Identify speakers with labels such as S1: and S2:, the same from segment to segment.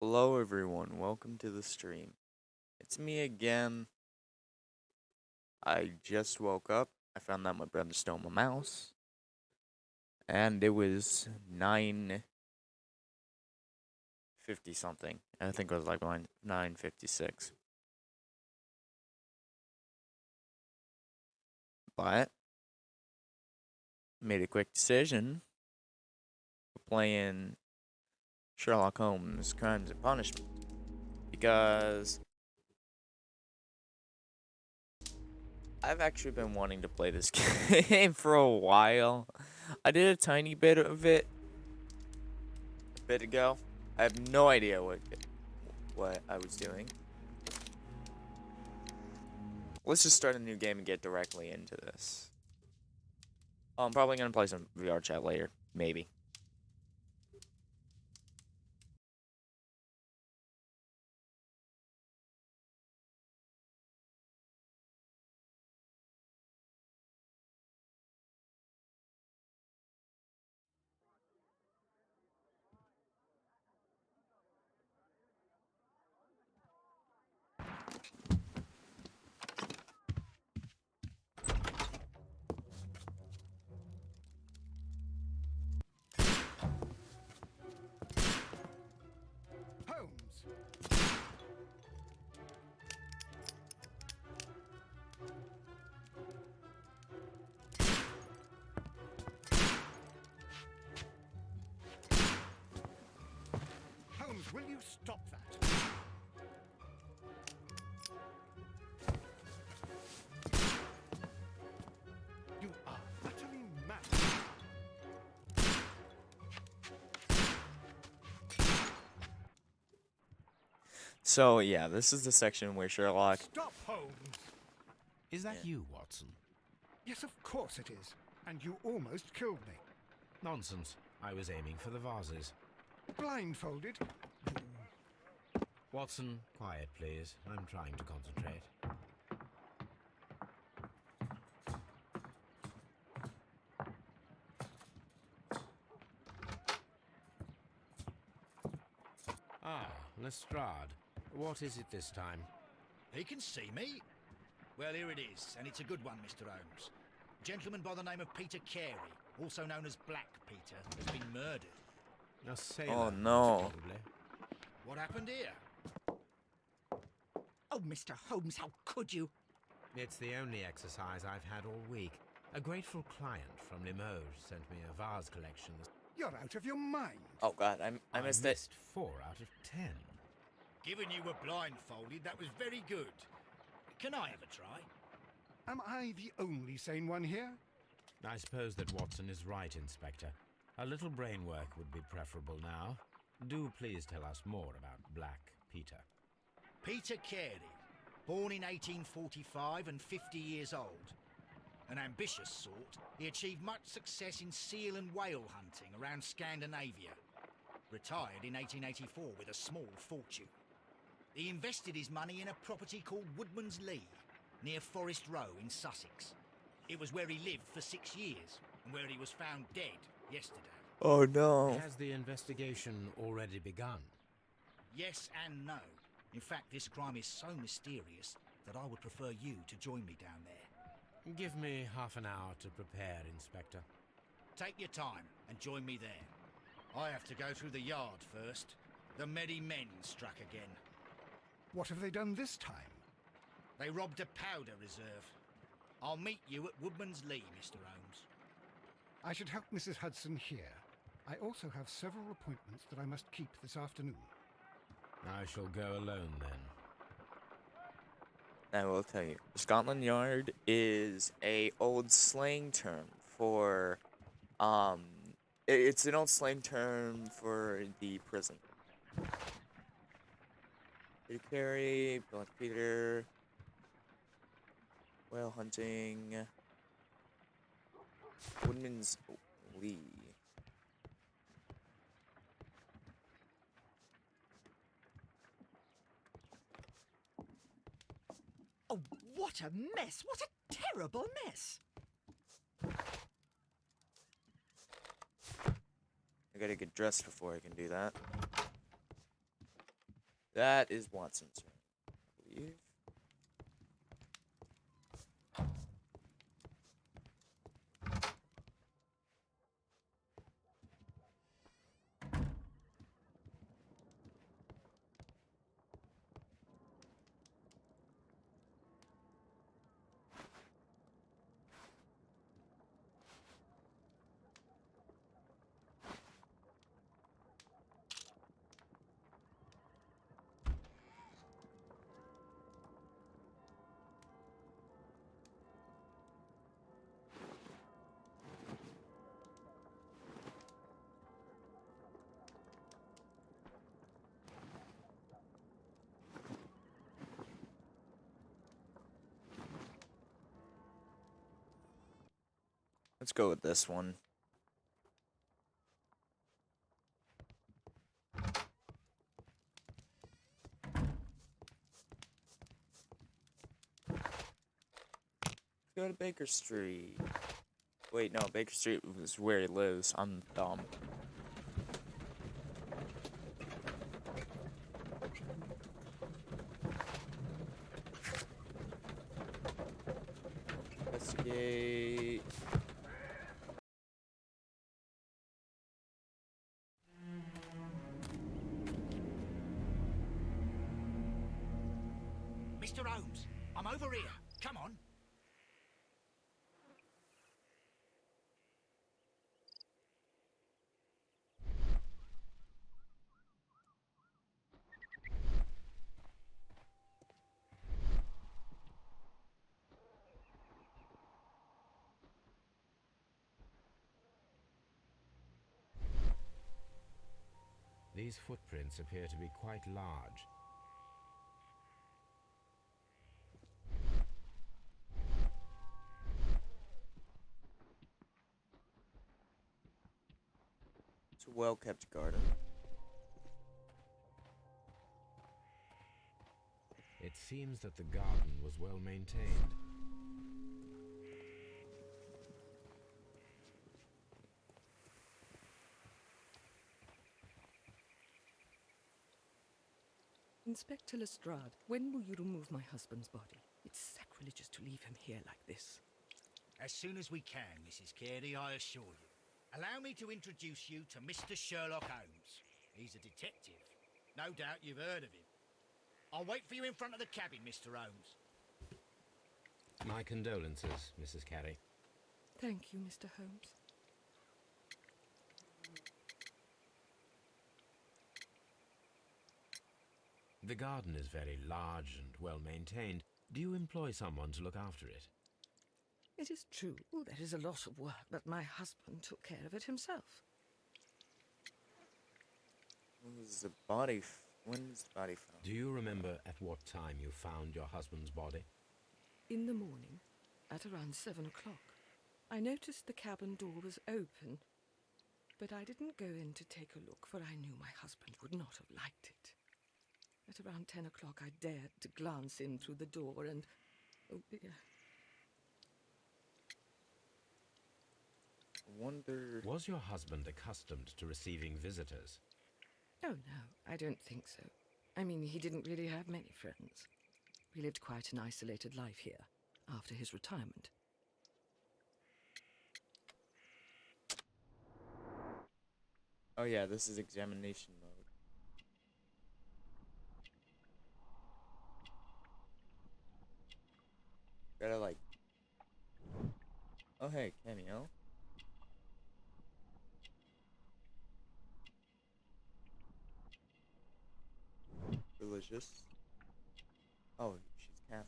S1: Hello everyone, welcome to the stream. It's me again. I just woke up. I found out my brother stole my mouse. And it was 9:50 something. I think it was like 9:56. But made a quick decision for playing Sherlock Holmes Crimes and Punishment. Because I've actually been wanting to play this game for a while. I did a tiny bit of it a bit ago. I have no idea what I was doing. Let's just start a new game and get directly into this. Oh, I'm probably gonna play some VR chat later, maybe.
S2: Holmes! Holmes, will you stop that? You are utterly mad.
S1: So yeah, this is the section where Sherlock.
S2: Stop, Holmes!
S3: Is that
S1: Yeah.
S3: you, Watson?
S2: Yes, of course it is. And you almost killed me.
S3: Nonsense. I was aiming for the vases.
S2: Blindfolded?
S3: Watson, quiet, please. I'm trying to concentrate. Ah, Lestrade. What is it this time?
S4: He can see me. Well, here it is, and it's a good one, Mr. Holmes. A gentleman by the name of Peter Carey, also known as Black Peter, has been murdered.
S3: A sailor,
S1: Oh,
S3: most
S1: no.
S3: probably.
S4: What happened here?
S5: Oh, Mr. Holmes, how could you?
S3: It's the only exercise I've had all week. A grateful client from Limoges sent me a vase collection.
S2: You're out of your mind.
S1: Oh god, I missed it.
S3: 4 out of 10.
S4: Given you were blindfolded, that was very good. Can I have a try?
S2: Am I the only sane one here?
S3: I suppose that Watson is right, Inspector. A little brain work would be preferable now. Do please tell us more about Black Peter.
S4: Peter Carey, born in 1845 and 50 years old. An ambitious sort, he achieved much success in seal and whale hunting around Scandinavia. Retired in 1884 with a small fortune. He invested his money in a property called Woodman's Lee, near Forest Row in Sussex. It was where he lived for 6 years, and where he was found dead yesterday.
S1: Oh no.
S3: Has the investigation already begun?
S4: Yes and no. In fact, this crime is so mysterious that I would prefer you to join me down there.
S3: Give me half an hour to prepare, Inspector.
S4: Take your time and join me there. I have to go through the yard first. The Medi Men struck again.
S2: What have they done this time?
S4: They robbed a powder reserve. I'll meet you at Woodman's Lee, Mr. Holmes.
S2: I should help Mrs. Hudson here. I also have several appointments that I must keep this afternoon.
S3: I shall go alone then.
S1: I will tell you. Scotland Yard is a old slang term for it's an old slang term for the prison. Peter Carey, Black Peter, whale hunting, Woodman's Lee.
S5: Oh, what a mess! What a terrible mess!
S1: I gotta get dressed before I can do that. That is Watson's room, I believe. Let's go with this one. Go to Baker Street. Wait, no, Baker Street was where he lives. I'm dumb. Investigate.
S4: Mr. Holmes, I'm over here. Come on.
S3: These footprints appear to be quite large.
S1: It's a well-kept garden.
S3: It seems that the garden was well maintained.
S5: Inspector Lestrade, when will you remove my husband's body? It's sacrilegious to leave him here like this.
S4: As soon as we can, Mrs. Carey, I assure you. Allow me to introduce you to Mr. Sherlock Holmes. He's a detective. No doubt you've heard of him. I'll wait for you in front of the cabin, Mr. Holmes.
S3: My condolences, Mrs. Carey.
S5: Thank you, Mr. Holmes.
S3: The garden is very large and well maintained. Do you employ someone to look after it?
S5: It is true, there is a lot of work, but my husband took care of it himself.
S1: When was the body found?
S3: Do you remember at what time you found your husband's body?
S5: In the morning, at around 7 o'clock. I noticed the cabin door was open, but I didn't go in to take a look, for I knew my husband would not have liked it. At around 10 o'clock, I dared to glance in through the door and... oh dear.
S1: I wonder...
S3: Was your husband accustomed to receiving visitors?
S5: Oh, no, I don't think so. I mean, he didn't really have many friends. We lived quite an isolated life here, after his retirement.
S1: Oh yeah, this is examination mode. Gotta like... Oh hey, cameo. Religious. Oh, she's Catholic.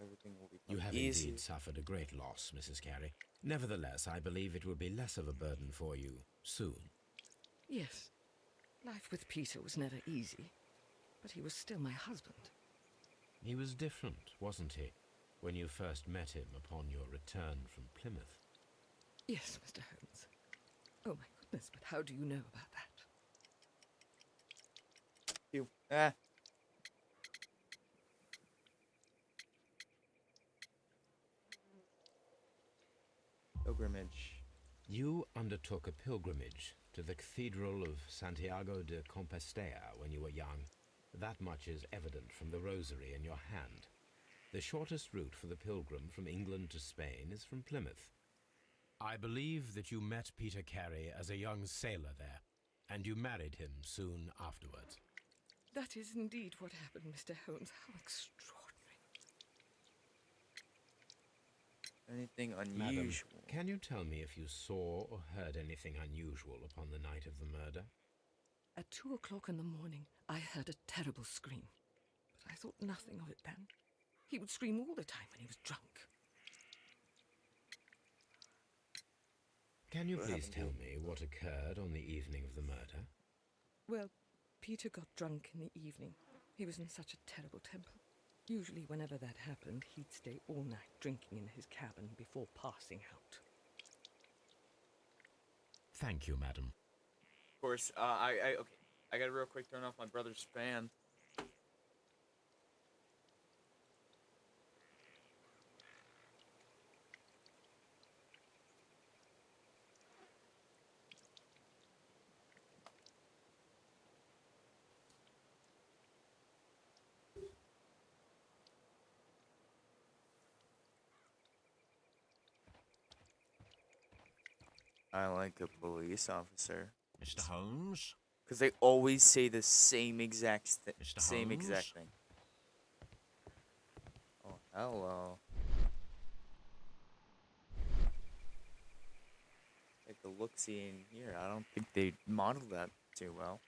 S1: Everything will become
S3: You have
S1: easy.
S3: indeed suffered a great loss, Mrs. Carey. Nevertheless, I believe it will be less of a burden for you soon.
S5: Yes, life with Peter was never easy, but he was still my husband.
S3: He was different, wasn't he, when you first met him upon your return from Plymouth?
S5: Yes, Mr. Holmes. Oh my goodness, but how do you know about that?
S1: You. Ah. Pilgrimage.
S3: You undertook a pilgrimage to the Cathedral of Santiago de Compostela when you were young. That much is evident from the rosary in your hand. The shortest route for the pilgrim from England to Spain is from Plymouth. I believe that you met Peter Carey as a young sailor there, and you married him soon afterwards.
S5: That is indeed what happened, Mr. Holmes. How extraordinary.
S1: Anything
S3: Madam,
S1: unusual?
S3: can you tell me if you saw or heard anything unusual upon the night of the murder?
S5: At 2 o'clock in the morning, I heard a terrible scream, but I thought nothing of it then. He would scream all the time when he was drunk.
S3: Can you
S1: What
S3: please
S1: happened to
S3: tell
S1: you?
S3: me what occurred on the evening of the murder?
S5: Well, Peter got drunk in the evening. He was in such a terrible temper. Usually whenever that happened, he'd stay all night drinking in his cabin before passing out.
S3: Thank you, madam.
S1: Of course. Okay. I gotta real quick turn off my brother's fan. I like a police officer.
S6: Mr. Holmes?
S1: Because they always say the same exact
S6: Mr.
S1: same exact
S6: Holmes?
S1: thing. Oh, hello. Take a look-see in here. I don't think they modeled that too well.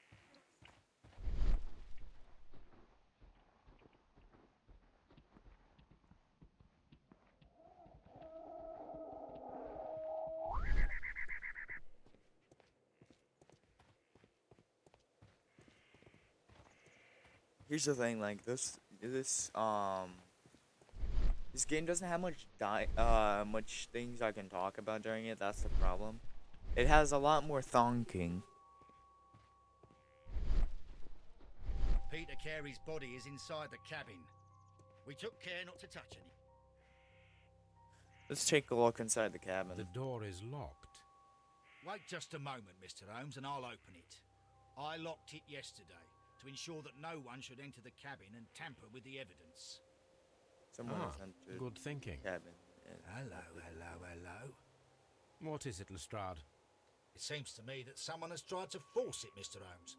S1: Here's the thing, like this game doesn't have much things I can talk about during it. That's the problem. It has a lot more thonking.
S4: Peter Carey's body is inside the cabin. We took care not to touch any.
S1: Let's take a look inside the cabin.
S3: The door is locked.
S4: Wait just a moment, Mr. Holmes, and I'll open it. I locked it yesterday to ensure that no one should enter the cabin and tamper with the evidence.
S1: Someone has entered
S3: Good thinking.
S1: the cabin.
S4: Hello.
S3: What is it, Lestrade?
S4: It seems to me that someone has tried to force it, Mr. Holmes.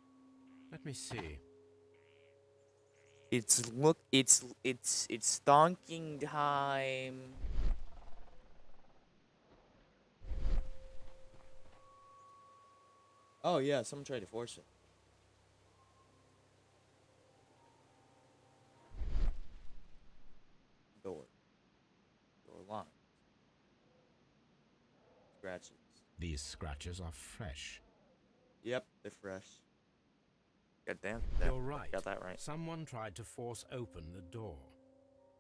S3: Let me see.
S1: It's thonking time. Oh yeah, someone tried to force it. Door locked. Scratches.
S3: These scratches are fresh.
S1: Yep, they're fresh. God damn.
S3: You're right.
S1: Got that right.
S3: Someone tried to force open the door.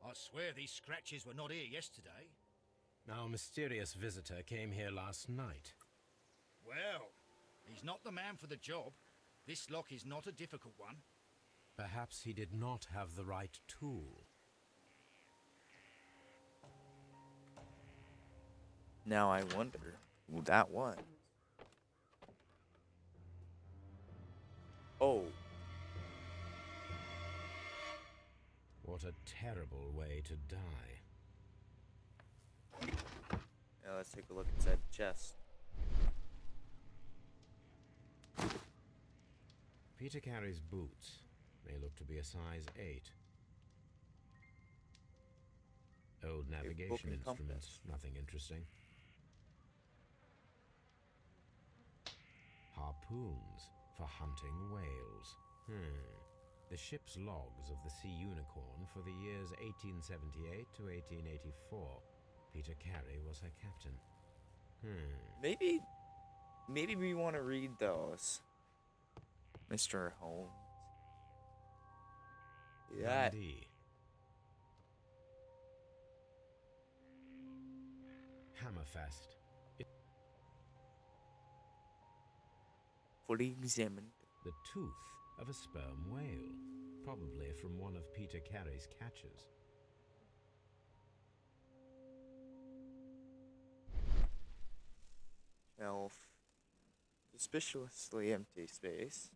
S4: I swear these scratches were not here yesterday.
S3: Our mysterious visitor came here last night.
S4: Well, he's not the man for the job. This lock is not a difficult one.
S3: Perhaps he did not have the right tool.
S1: Now I wonder who that was. Oh.
S3: What a terrible way to die.
S1: Now let's take a look inside the chest.
S3: Peter Carey's boots. They look to be a size 8. Old navigation
S1: and
S3: instruments.
S1: compass.
S3: Nothing interesting. Harpoons for hunting whales. The ship's logs of the Sea Unicorn for the years 1878 to 1884. Peter Carey was her captain.
S1: Maybe we want to read those, Mr. Holmes. Yeah.
S3: Dundee. Hammerfest.
S1: Fully examined.
S3: The tooth of a sperm whale, probably from one of Peter Carey's catches.
S1: Shelf. Suspiciously empty space.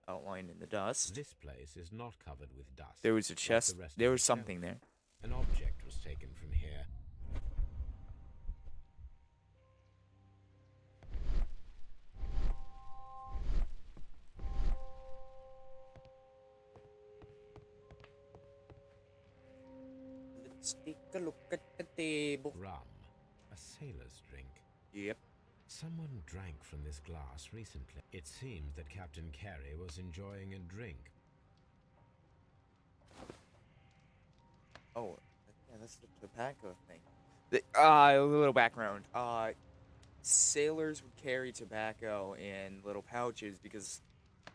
S1: Outlined in the dust.
S3: This place is not covered with dust.
S1: There was a
S3: like
S1: chest.
S3: the rest
S1: There
S3: of
S1: was
S3: the
S1: something
S3: shelf.
S1: there.
S3: An object was taken from here.
S1: Let's take a look at the table.
S3: Rum, a sailor's drink.
S1: Yep.
S3: Someone drank from this glass recently. It seemed that Captain Carey was enjoying a drink.
S1: Oh, yeah, that's the tobacco thing. A little background. Sailors would carry tobacco in little pouches because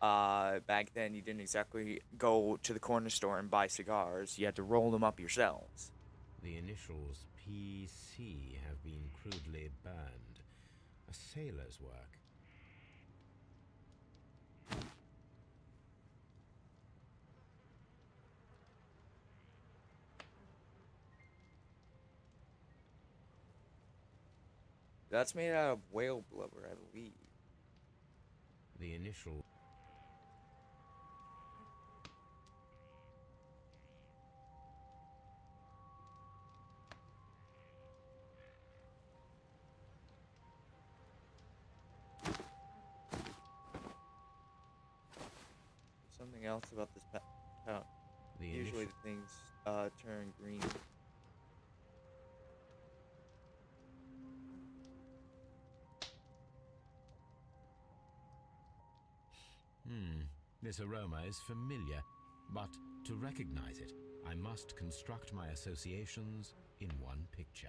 S1: back then you didn't exactly go to the corner store and buy cigars. You had to roll them up yourselves.
S3: The initials PC have been crudely burned. A sailor's work.
S1: That's made out of whale blubber, I believe.
S3: The initial...
S1: Something else about this pouch.
S3: The
S1: Usually
S3: initial...
S1: the things turn green.
S3: This aroma is familiar, but to recognize it, I must construct my associations in one picture.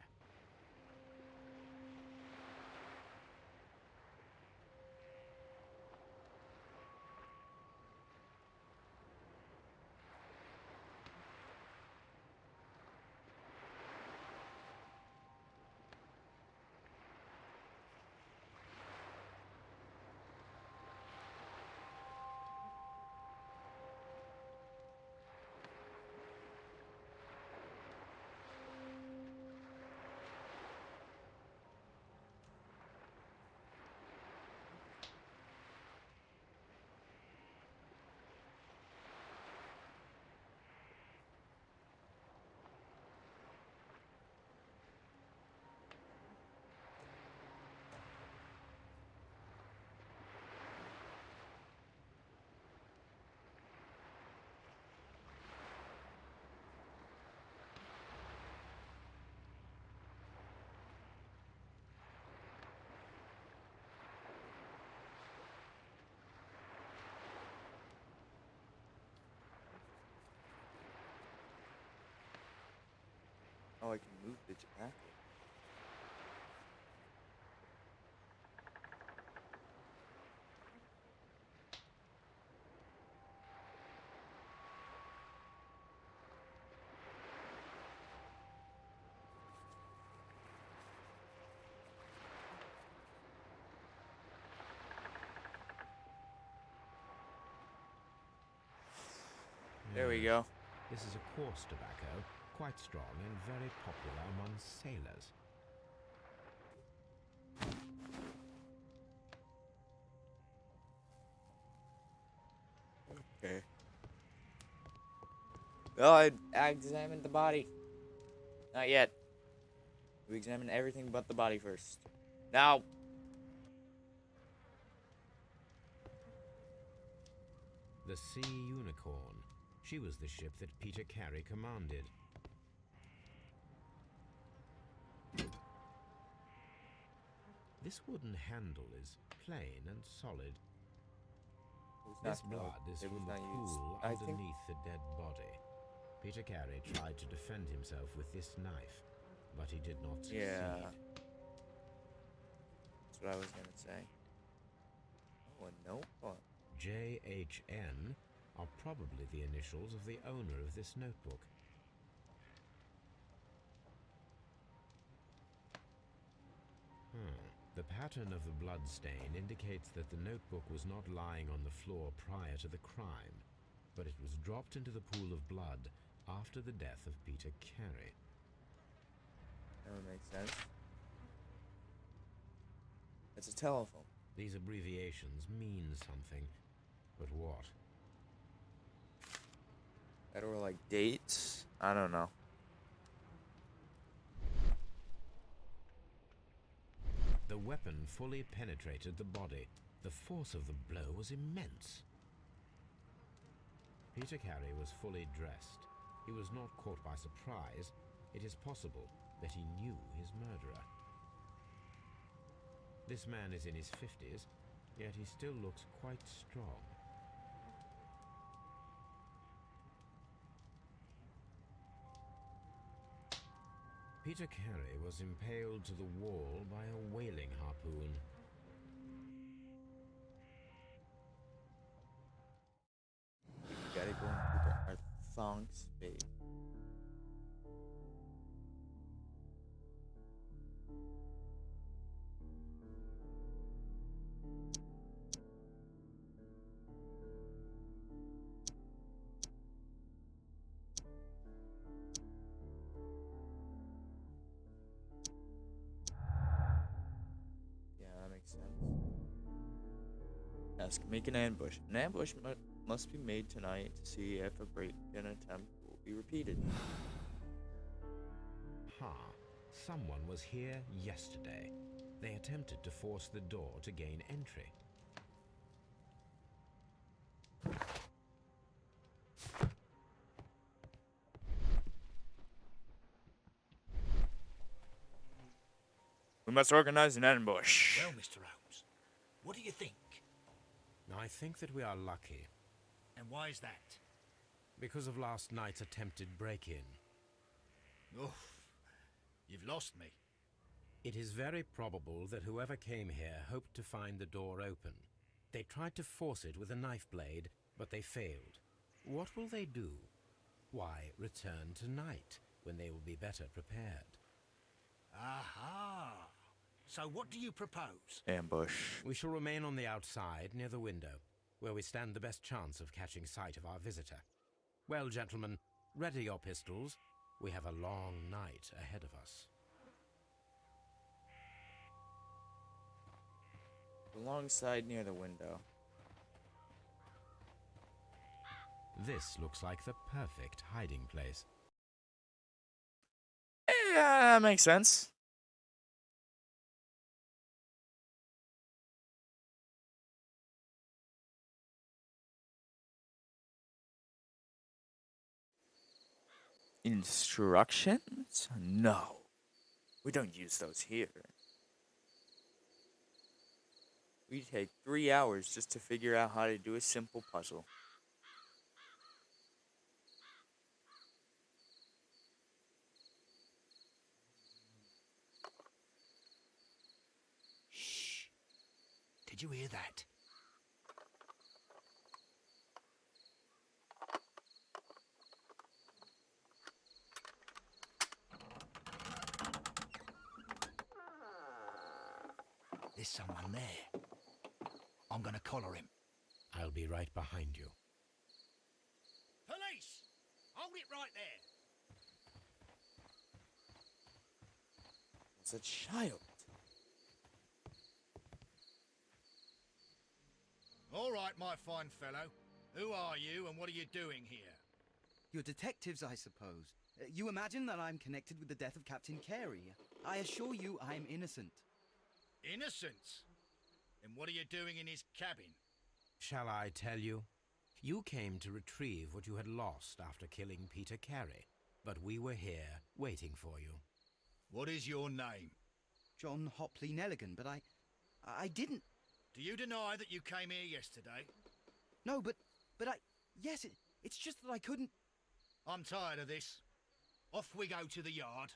S1: Oh, I can move the tobacco. There we go.
S3: This is a coarse tobacco, quite strong and very popular among sailors.
S1: Okay. Well, I examined the body. Not yet. We examined everything but the body first. Now.
S3: The Sea Unicorn. She was the ship that Peter Carey commanded. This wooden handle is plain and solid. This blood is
S1: It was
S3: from the
S1: not used.
S3: pool
S1: I think
S3: underneath the dead body. Peter Carey tried to defend himself with this knife, but he did not succeed.
S1: Yeah. That's what I was gonna say. Oh, a notebook.
S3: JHN are probably the initials of the owner of this notebook. The pattern of the blood stain indicates that the notebook was not lying on the floor prior to the crime, but it was dropped into the pool of blood after the death of Peter Carey.
S1: That would make sense. It's a telephone.
S3: These abbreviations mean something, but what?
S1: That or like dates? I don't know.
S3: The weapon fully penetrated the body. The force of the blow was immense. Peter Carey was fully dressed. He was not caught by surprise. It is possible that he knew his murderer. This man is in his 50s, yet he still looks quite strong. Peter Carey was impaled to the wall by a whaling harpoon.
S1: Gotta go into the thong space. Yeah, that makes sense. Ask, make an ambush. An ambush must be made tonight to see if a break-in attempt will be repeated.
S3: Someone was here yesterday. They attempted to force the door to gain entry.
S1: We must organize an ambush.
S4: Well, Mr. Holmes, what do you think?
S3: I think that we are lucky,
S4: And why is that?
S3: because of last night's attempted break-in.
S4: Oof, you've lost me.
S3: It is very probable that whoever came here hoped to find the door open. They tried to force it with a knife blade, but they failed. What will they do? Why, return tonight, when they will be better prepared.
S4: Aha! So what do you propose?
S1: Ambush.
S3: We shall remain on the outside, near the window, where we stand the best chance of catching sight of our visitor. Well, gentlemen, ready your pistols. We have a long night ahead of us.
S1: Alongside near the window.
S3: This looks like the perfect hiding place.
S1: Yeah, that makes sense. Instructions? No. We don't use those here. We take 3 hours just to figure out how to do a simple puzzle.
S4: Shh. Did you hear that? There's someone there. I'm gonna collar him.
S3: I'll be right behind you.
S4: Police! Hold it right there!
S1: It's a child.
S4: All right, my fine fellow. Who are you and what are you doing here?
S6: You're detectives, I suppose. You imagine that I'm connected with the death of Captain Carey. I assure you I'm innocent.
S4: Innocent? And what are you doing in his cabin?
S3: Shall I tell you? You came to retrieve what you had lost after killing Peter Carey, but we were here waiting for you.
S4: What is your name?
S6: John Hopley Nelligan, but I didn't...
S4: Do you deny that you came here yesterday?
S6: No, but yes, it's just that I couldn't...
S4: I'm tired of this. Off we go to the yard.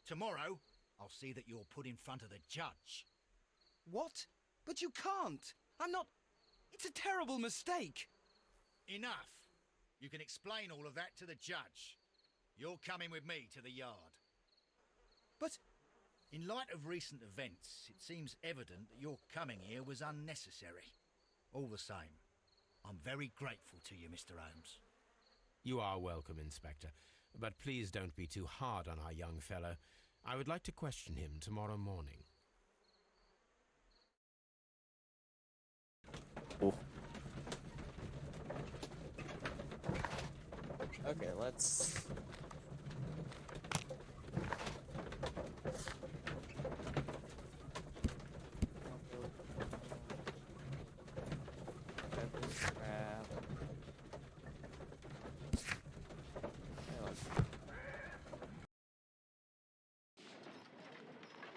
S4: Tomorrow, I'll see that you're put in front of the judge.
S6: What? But you can't! I'm not... It's a terrible mistake!
S4: Enough. You can explain all of that to the judge. You're coming with me to the yard.
S6: But
S4: In light of recent events, it seems evident that your coming here was unnecessary. All the same, I'm very grateful to you, Mr. Holmes.
S3: You are welcome, Inspector. But please don't be too hard on our young fellow. I would like to question him tomorrow morning.
S1: Oh. Okay, let's...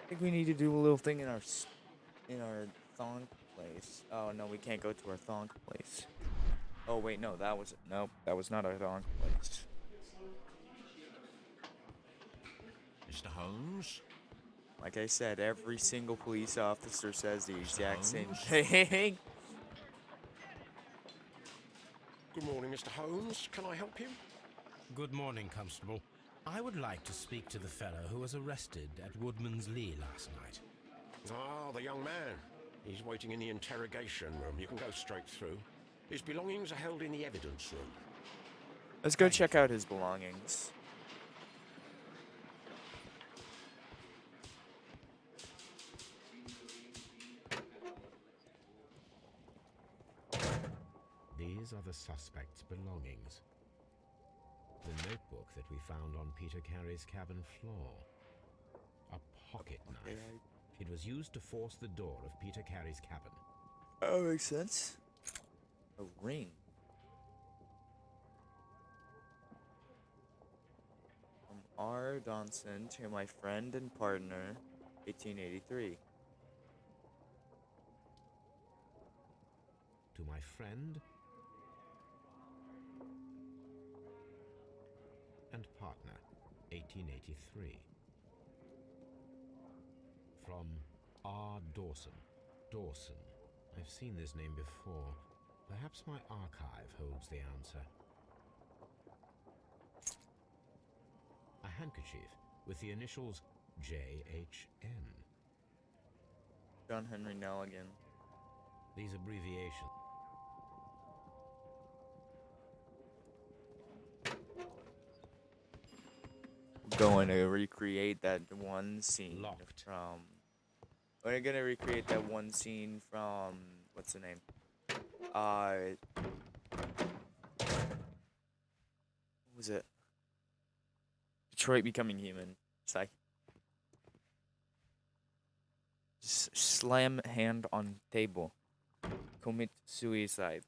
S1: I think we need to do a little thing in our thong place. Oh no, we can't go to our thong place. Oh wait, no, that was nope, that was not our thong place.
S7: Mr. Holmes?
S1: Like I said, every single police officer says the exact same
S7: Holmes?
S1: thing.
S7: Good morning, Mr. Holmes. Can I help you?
S3: Good morning, Constable. I would like to speak to the fellow who was arrested at Woodman's Lee last night.
S7: Ah, the young man. He's waiting in the interrogation room. You can go straight through. His belongings are held in the evidence room.
S1: Let's go check out his belongings.
S3: These are the suspect's belongings. The notebook that we found on Peter Carey's cabin floor. A pocket knife. It was used to force the door of Peter Carey's cabin.
S1: Oh, makes sense. A ring. From R. Donson to my friend and partner, 1883.
S3: To my friend and partner, 1883. From R. Dawson. Dawson. I've seen this name before. Perhaps my archive holds the answer. A handkerchief with the initials J.H.N.
S1: John Henry Nelligan.
S3: These abbreviations.
S1: Going to recreate that one scene
S3: Locked.
S1: from... We're gonna recreate that one scene from... What's the name? What was it? Detroit Becoming Human. It's like... Slam hand on table. Commit suicide.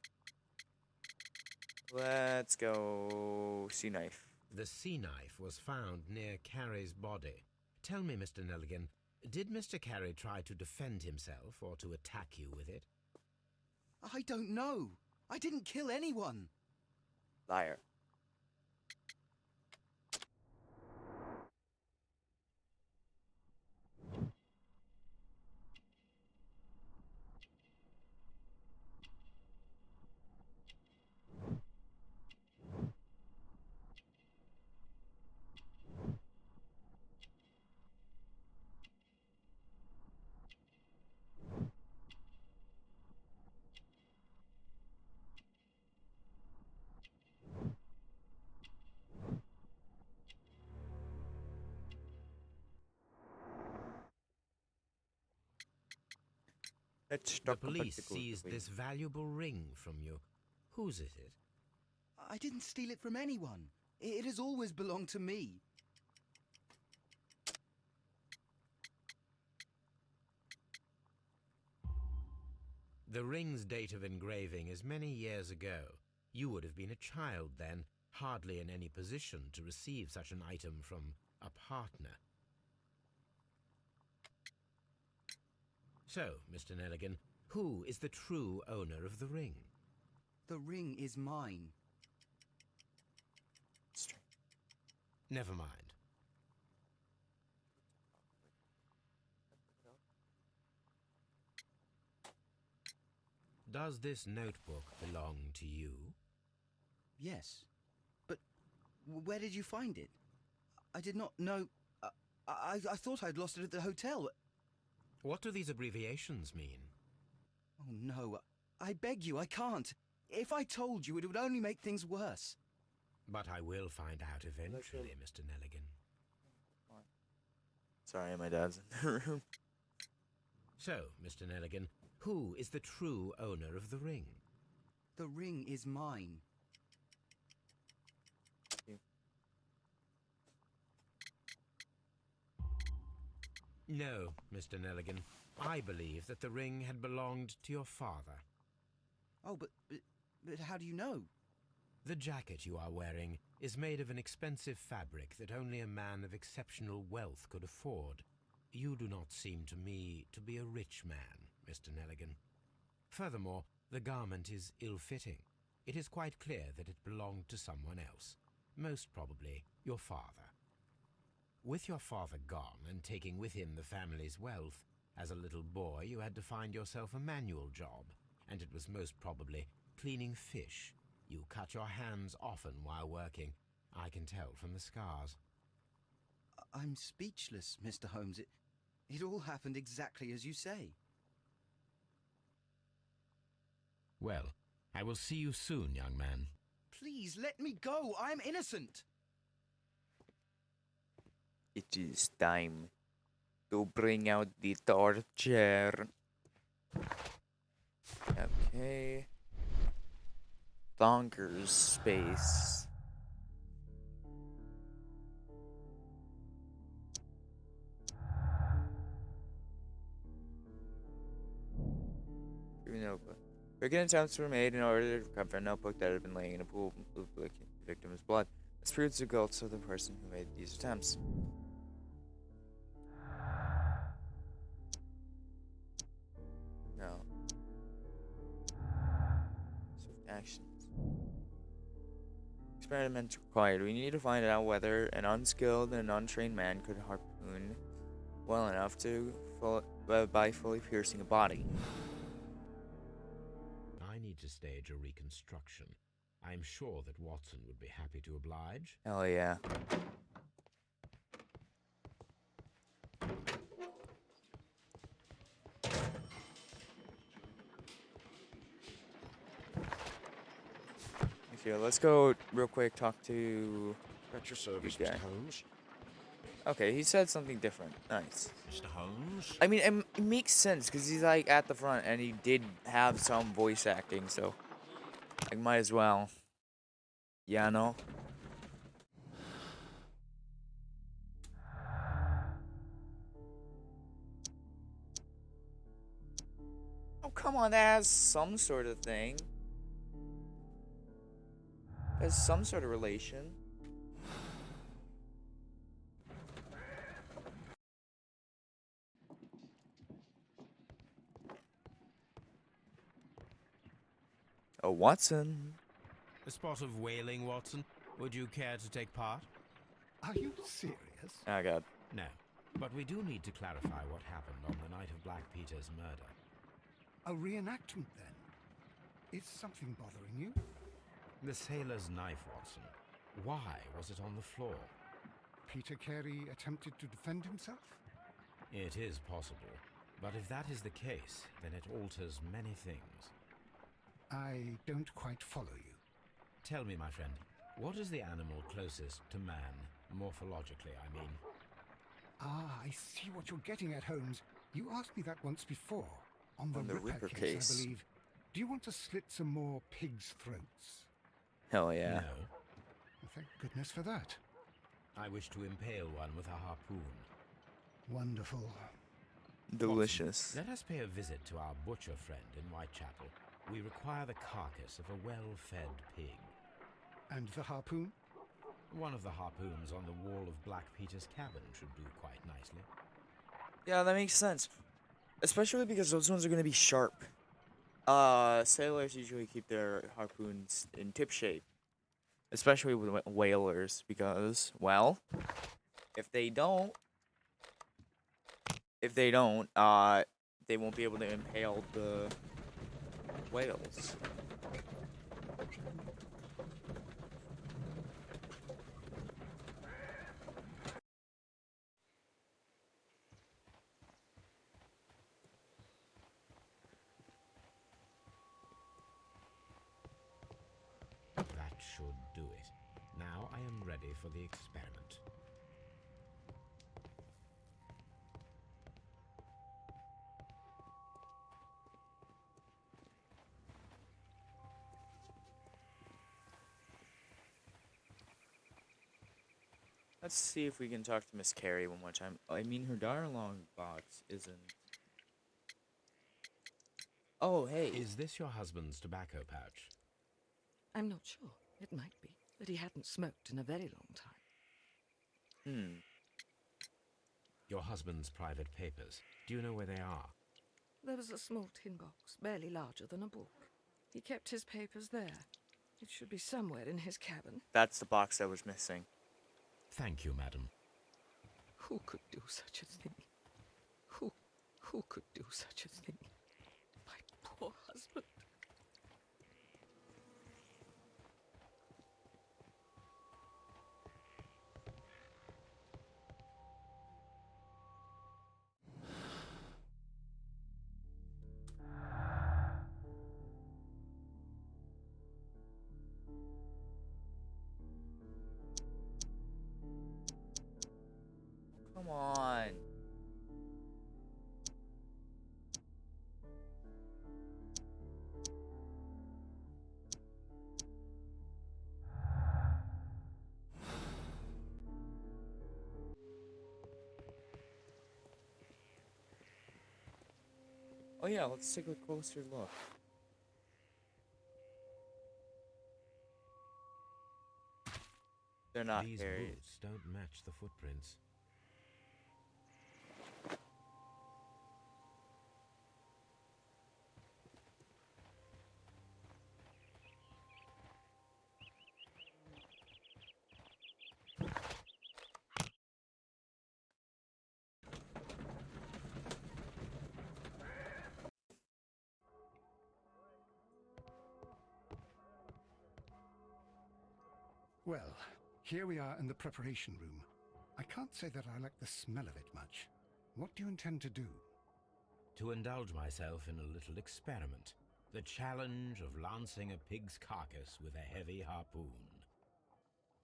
S1: Let's go... Sea knife.
S3: The sea knife was found near Carey's body. Tell me, Mr. Nelligan, did Mr. Carey try to defend himself or to attack you with it?
S6: I don't know. I didn't kill anyone.
S1: Liar. Let's
S3: The
S1: talk about
S3: police
S1: the
S3: seized
S1: gold.
S3: this valuable ring from you. Whose is it?
S6: I didn't steal it from anyone. It has always belonged to me.
S3: The ring's date of engraving is many years ago. You would have been a child then, hardly in any position to receive such an item from a partner. So, Mr. Nelligan, who is the true owner of the ring?
S6: The ring is mine.
S3: Never mind. Does this notebook belong to you?
S6: Yes. But where did you find it? I did not know... I thought I'd lost it at the hotel.
S3: What do these abbreviations mean?
S6: Oh no, I beg you, I can't. If I told you, it would only make things worse.
S3: But I will find out eventually, Mr. Nelligan.
S1: Sorry, my dad's in the room.
S3: So, Mr. Nelligan, who is the true owner of the ring?
S6: The ring is mine.
S3: No, Mr. Nelligan. I believe that the ring had belonged to your father.
S6: Oh, but how do you know?
S3: The jacket you are wearing is made of an expensive fabric that only a man of exceptional wealth could afford. You do not seem to me to be a rich man, Mr. Nelligan. Furthermore, the garment is ill-fitting. It is quite clear that it belonged to someone else, most probably your father. With your father gone and taking with him the family's wealth, as a little boy you had to find yourself a manual job, and it was most probably cleaning fish. You cut your hands often while working. I can tell from the scars.
S6: I'm speechless, Mr. Holmes. It all happened exactly as you say.
S3: Well, I will see you soon, young man.
S6: Please, let me go. I'm innocent.
S1: It is time to bring out the torture. Okay. Thonker's space. Notebook. Break-in attempts were made in order to recover a notebook that had been laying in a pool of the victim's blood. This proves the guilt of the person who made these attempts. No. Swift actions. Experiment required. We need to find out whether an unskilled and untrained man could harpoon well enough to by fully piercing a body.
S3: I need to stage a reconstruction. I'm sure that Watson would be happy to oblige.
S1: Hell yeah. Okay, let's go real quick talk to
S7: At your service,
S1: Okay.
S7: Mr. Holmes.
S1: Okay, he said something different. Nice.
S7: Mr. Holmes?
S1: I mean, it makes sense because he's like at the front and he did have some voice acting, so I might as well. Yeah, no. Oh, come on, that has some sort of thing. Has some sort of relation. Oh, Watson.
S3: A spot of whaling, Watson. Would you care to take part?
S2: Are you serious?
S1: Oh, God.
S3: No. But we do need to clarify what happened on the night of Black Peter's murder.
S2: A reenactment, then? Is something bothering you?
S3: The sailor's knife, Watson. Why was it on the floor?
S2: Peter Carey attempted to defend himself?
S3: It is possible. But if that is the case, then it alters many things.
S2: I don't quite follow you.
S3: Tell me, my friend, what is the animal closest to man, morphologically, I mean?
S2: Ah, I see what you're getting at, Holmes. You asked me that once before. On the
S1: Ripper
S2: case,
S1: case.
S2: I believe. Do you want to slit some more pigs' throats?
S1: Hell yeah.
S3: No.
S2: Well, thank goodness for that.
S3: I wish to impale one with a harpoon.
S2: Wonderful.
S1: Delicious.
S3: Let us pay a visit to our butcher friend in Whitechapel. We require the carcass of a well-fed pig.
S2: And the harpoon?
S3: One of the harpoons on the wall of Black Peter's cabin should do quite nicely.
S1: Yeah, that makes sense. Especially because those ones are going to be sharp. Sailors usually keep their harpoons in tip shape. Especially with whalers, because, well, if they don't, they won't be able to impale the whales.
S3: should do it. Now I am ready for the experiment.
S1: Let's see if we can talk to Miss Carey one more time. I mean, her dialogue box isn't. Oh, hey.
S3: Is this your husband's tobacco pouch?
S5: I'm not sure. It might be, but he hadn't smoked in a very long time.
S3: Your husband's private papers. Do you know where they are?
S5: There was a small tin box, barely larger than a book. He kept his papers there. It should be somewhere in his cabin.
S1: That's the box that was missing.
S3: Thank you, madam.
S5: Who could do such a thing? Who could do such a thing? My poor husband.
S1: Come on. Oh yeah, let's take a closer look. They're not
S3: These
S1: Harry's.
S3: boots don't match the footprints.
S2: Well, here we are in the preparation room. I can't say that I like the smell of it much. What do you intend to do?
S3: To indulge myself in a little experiment. The challenge of lancing a pig's carcass with a heavy harpoon.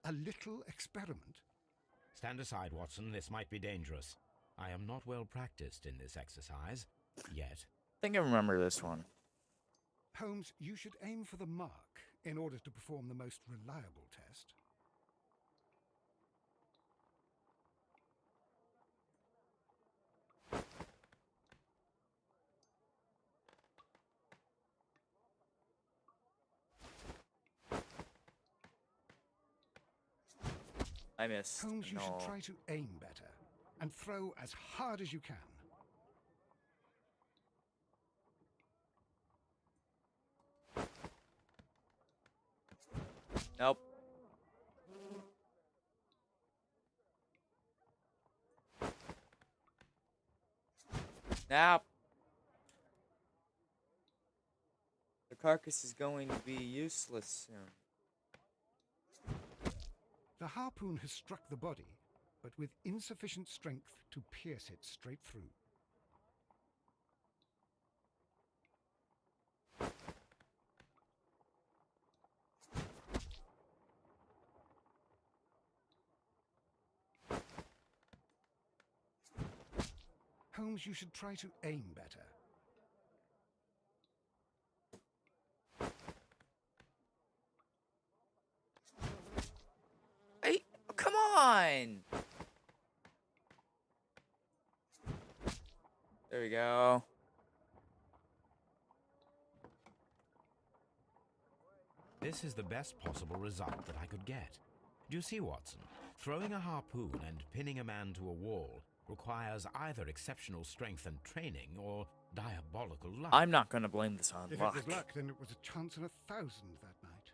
S2: A little experiment?
S3: Stand aside, Watson. This might be dangerous. I am not well practiced in this exercise, yet.
S1: I think I remember this one.
S2: Holmes, you should aim for the mark in order to perform the most reliable test.
S1: I missed.
S2: Holmes, you
S1: No.
S2: should try to aim better and throw as hard as you can.
S1: Nope. Now. The carcass is going to be useless soon.
S2: The harpoon has struck the body, but with insufficient strength to pierce it straight through. Holmes, you should try to aim better.
S1: Hey, come on! There we go.
S3: This is the best possible result that I could get. Do you see, Watson? Throwing a harpoon and pinning a man to a wall requires either exceptional strength and training or diabolical luck.
S1: I'm not gonna blame this on
S2: If
S1: luck.
S2: it was luck, then it was a chance in 1,000 that night.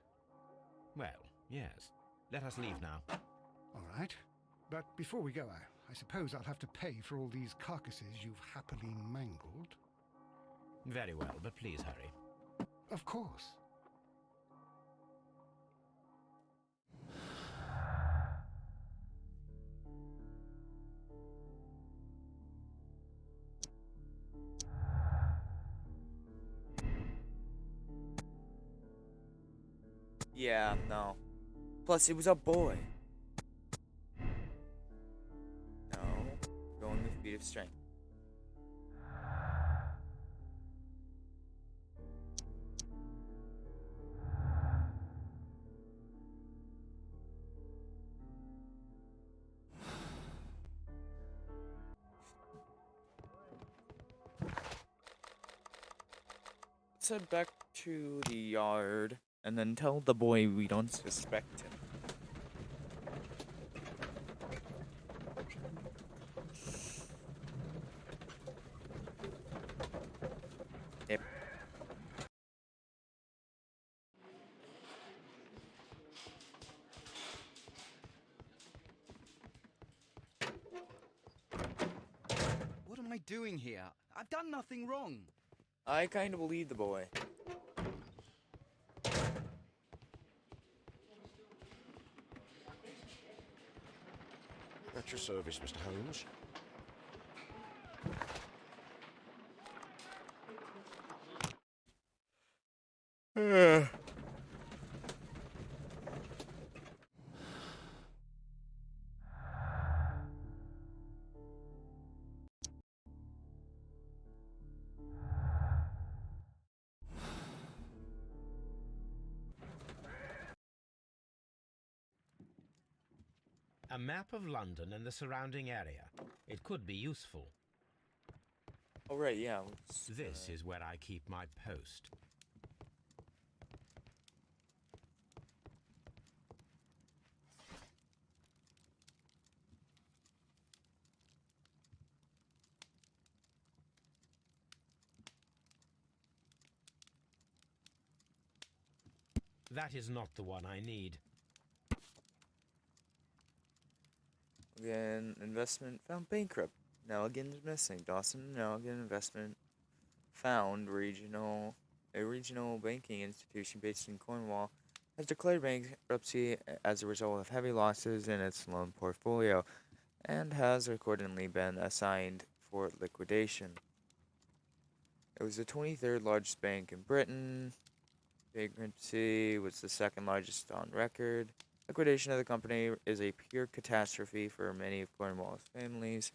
S3: Well, yes. Let us leave now.
S2: All right. But before we go, I suppose I'll have to pay for all these carcasses you've happily mangled.
S3: Very well, but please hurry.
S2: Of course.
S1: Yeah, no. Plus, it was a boy. No. Going the feat of strength. Let's head back to the yard and then tell the boy we don't suspect him. Yep.
S6: What am I doing here? I've done nothing wrong.
S1: I kind of believe the boy.
S7: At your service, Mr. Holmes.
S3: A map of London and the surrounding area. It could be useful.
S1: Oh, right, yeah.
S3: This is where I keep my post. That is not the one I need.
S1: Again, investment found bankrupt. Now again is missing. Dawson now again investment found a regional banking institution based in Cornwall has declared bankruptcy as a result of heavy losses in its loan portfolio and has accordingly been assigned for liquidation. It was the 23rd largest bank in Britain. Bankruptcy was the second largest on record. Liquidation of the company is a pure catastrophe for many of Cornwall's families.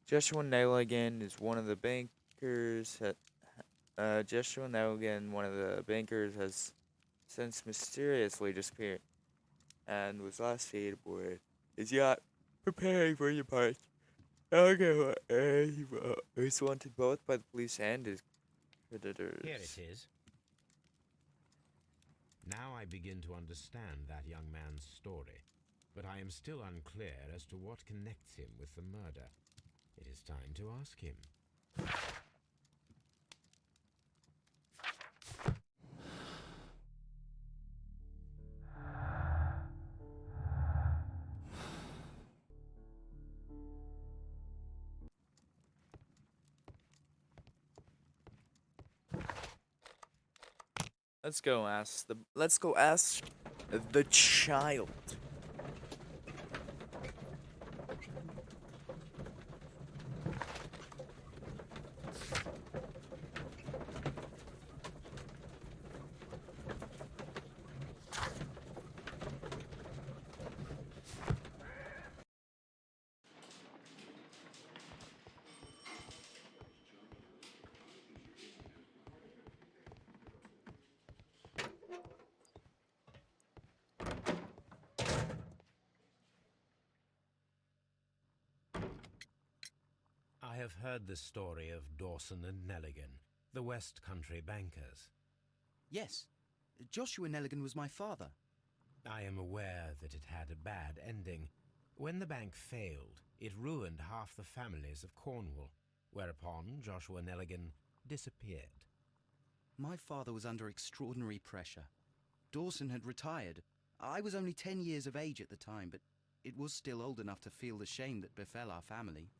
S1: Joshua Nelligan is one of the bankers. Joshua Nelligan, one of the bankers, has since mysteriously disappeared and was last seen aboard his yacht preparing for departure. Nelligan is wanted both by the police and his creditors.
S3: Here it is. Now I begin to understand that young man's story, but I am still unclear as to what connects him with the murder. It is time to ask him.
S1: Let's go ask the child.
S3: I have heard the story of Dawson and Nelligan, the West Country bankers.
S6: Yes, Joshua Nelligan was my father.
S3: I am aware that it had a bad ending. When the bank failed, it ruined half the families of Cornwall, whereupon Joshua Nelligan disappeared.
S6: My father was under extraordinary pressure. Dawson had retired. I was only 10 years of age at the time, but it was still old enough to feel the shame that befell our family.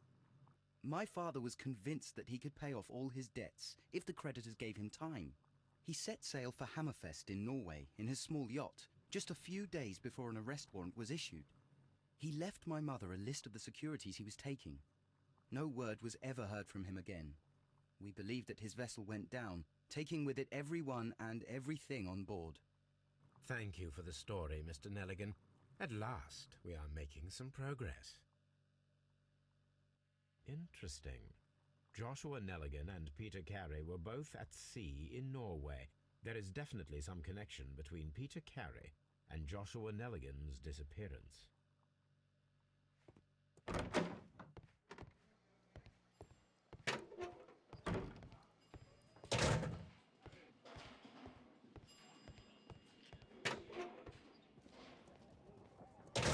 S6: My father was convinced that he could pay off all his debts if the creditors gave him time. He set sail for Hammerfest in Norway in his small yacht, just a few days before an arrest warrant was issued. He left my mother a list of the securities he was taking. No word was ever heard from him again. We believe that his vessel went down, taking with it everyone and everything on board.
S3: Thank you for the story, Mr. Nelligan. At last, we are making some progress. Interesting. Joshua Nelligan and Peter Carey were both at sea in Norway. There is definitely some connection between Peter Carey and Joshua Nelligan's disappearance.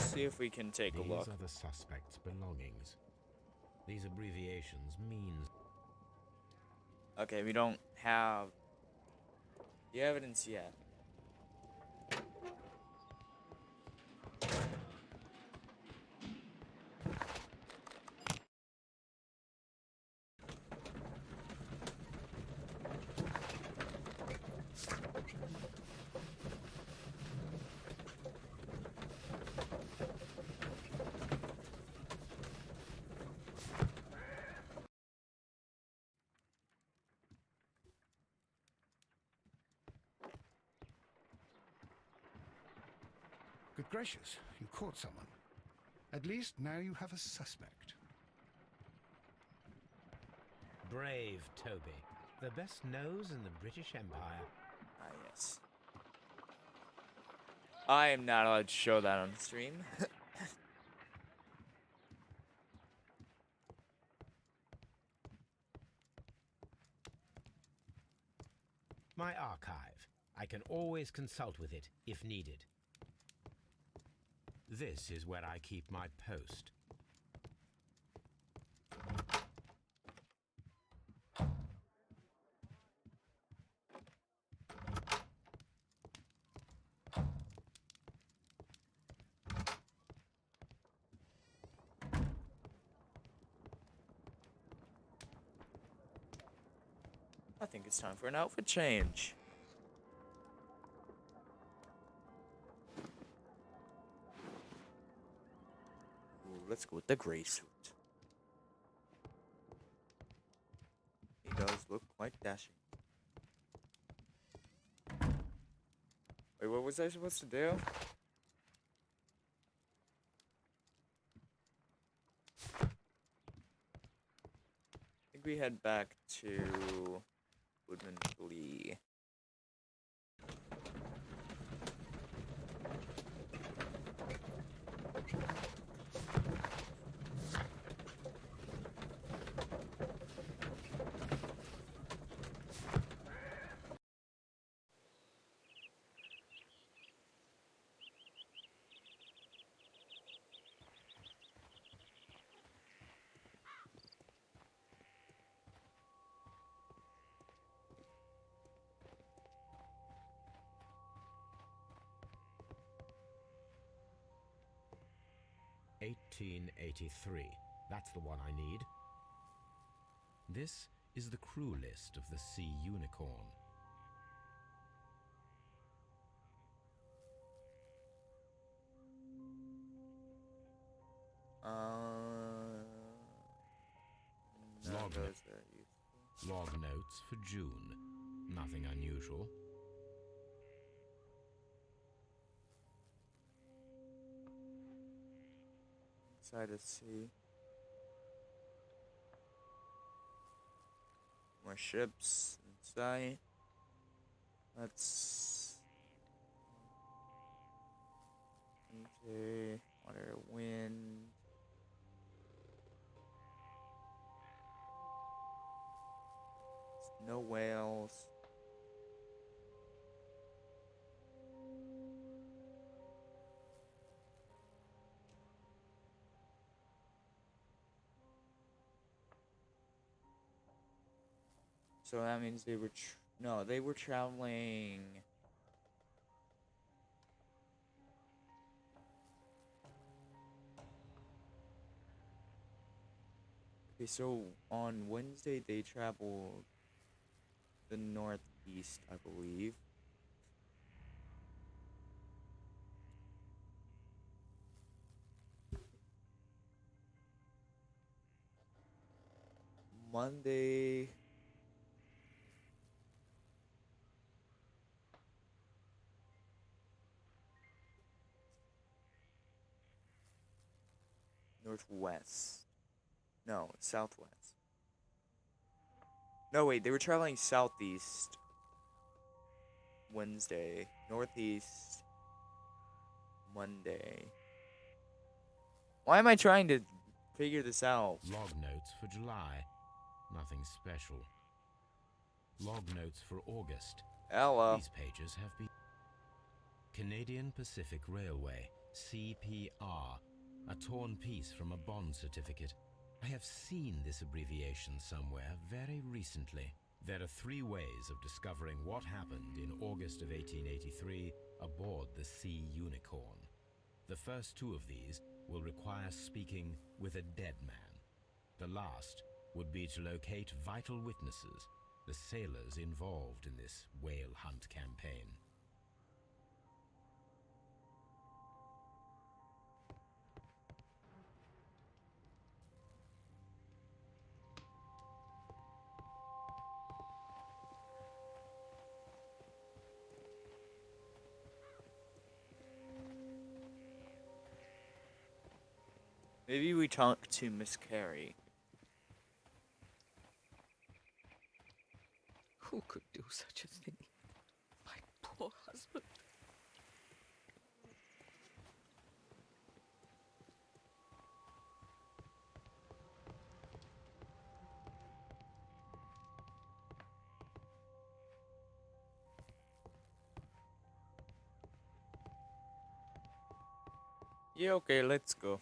S1: See if we can take a look.
S3: These are the suspect's belongings. These abbreviations mean...
S1: Okay, we don't have the evidence yet.
S2: Good gracious, you caught someone. At least now you have a suspect.
S3: Brave Toby. The best nose in the British Empire.
S1: Ah, yes. I am not allowed to show that on stream.
S3: My archive. I can always consult with it, if needed. This is where I keep my post.
S1: I think it's time for an outfit change. Ooh, let's go with the gray suit. He does look quite dashing. Wait, what was I supposed to do? I think we head back to Woodman-Lee.
S3: (1883). That's the one I need. This is the crew list of the Sea Unicorn.
S1: None of
S3: Log
S1: those
S3: notes.
S1: are useful.
S3: Log notes for June. Nothing unusual.
S1: Inside the sea. More ships in sight. Let's into water, wind. No whales. So that means they were no, they were traveling. Okay, so on Wednesday they traveled the northeast, I believe. Monday. Northwest. No, southwest. No, wait, they were traveling southeast. Wednesday. Northeast. Monday. Why am I trying to figure this out?
S3: Log notes for July. Nothing special. Log notes for August.
S1: Hello.
S3: These pages have been... Canadian Pacific Railway, CPR. A torn piece from a bond certificate. I have seen this abbreviation somewhere very recently. There are 3 ways of discovering what happened in August of 1883 aboard the Sea Unicorn. The first 2 of these will require speaking with a dead man. The last would be to locate vital witnesses, the sailors involved in this whale hunt campaign.
S1: Maybe we talk to Miss Carey.
S5: Who could do such a thing? My poor husband.
S1: Yeah, okay, let's go.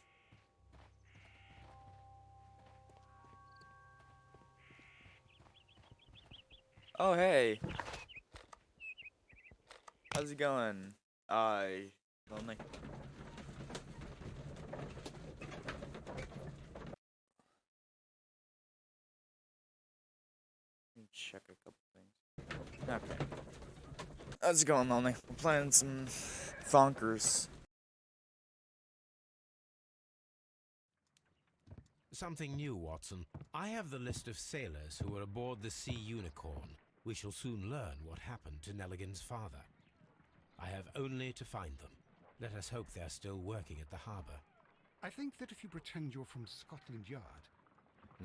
S1: Oh, hey. How's it going? Lonely. Let me check a couple things. Okay. How's it going, Lonely? We're playing some Fonkers.
S3: Something new, Watson. I have the list of sailors who were aboard the Sea Unicorn. We shall soon learn what happened to Nelligan's father. I have only to find them. Let us hope they're still working at the harbour.
S2: I think that if you pretend you're from Scotland Yard...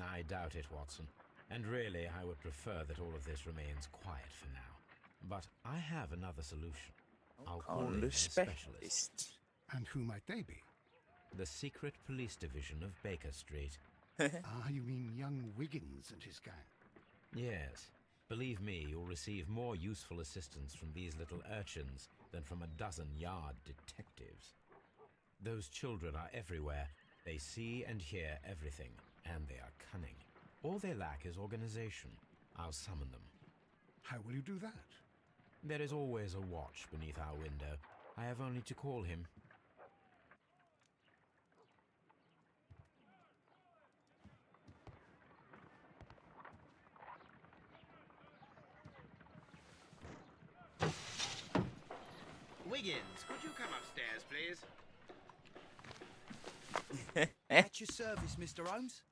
S3: I doubt it, Watson. And really, I would prefer that all of this remains quiet for now. But I have another solution. I'll call in a specialist.
S2: And who might they be?
S3: The secret police division of Baker Street.
S2: Ah, you mean young Wiggins and his gang?
S3: Yes. Believe me, you'll receive more useful assistance from these little urchins than from a dozen yard detectives. Those children are everywhere. They see and hear everything, and they are cunning. All they lack is organization. I'll summon them.
S2: How will you do that?
S3: There is always a watch beneath our window. I have only to call him.
S8: Wiggins, could you come upstairs, please?
S6: At your service, Mr. Holmes.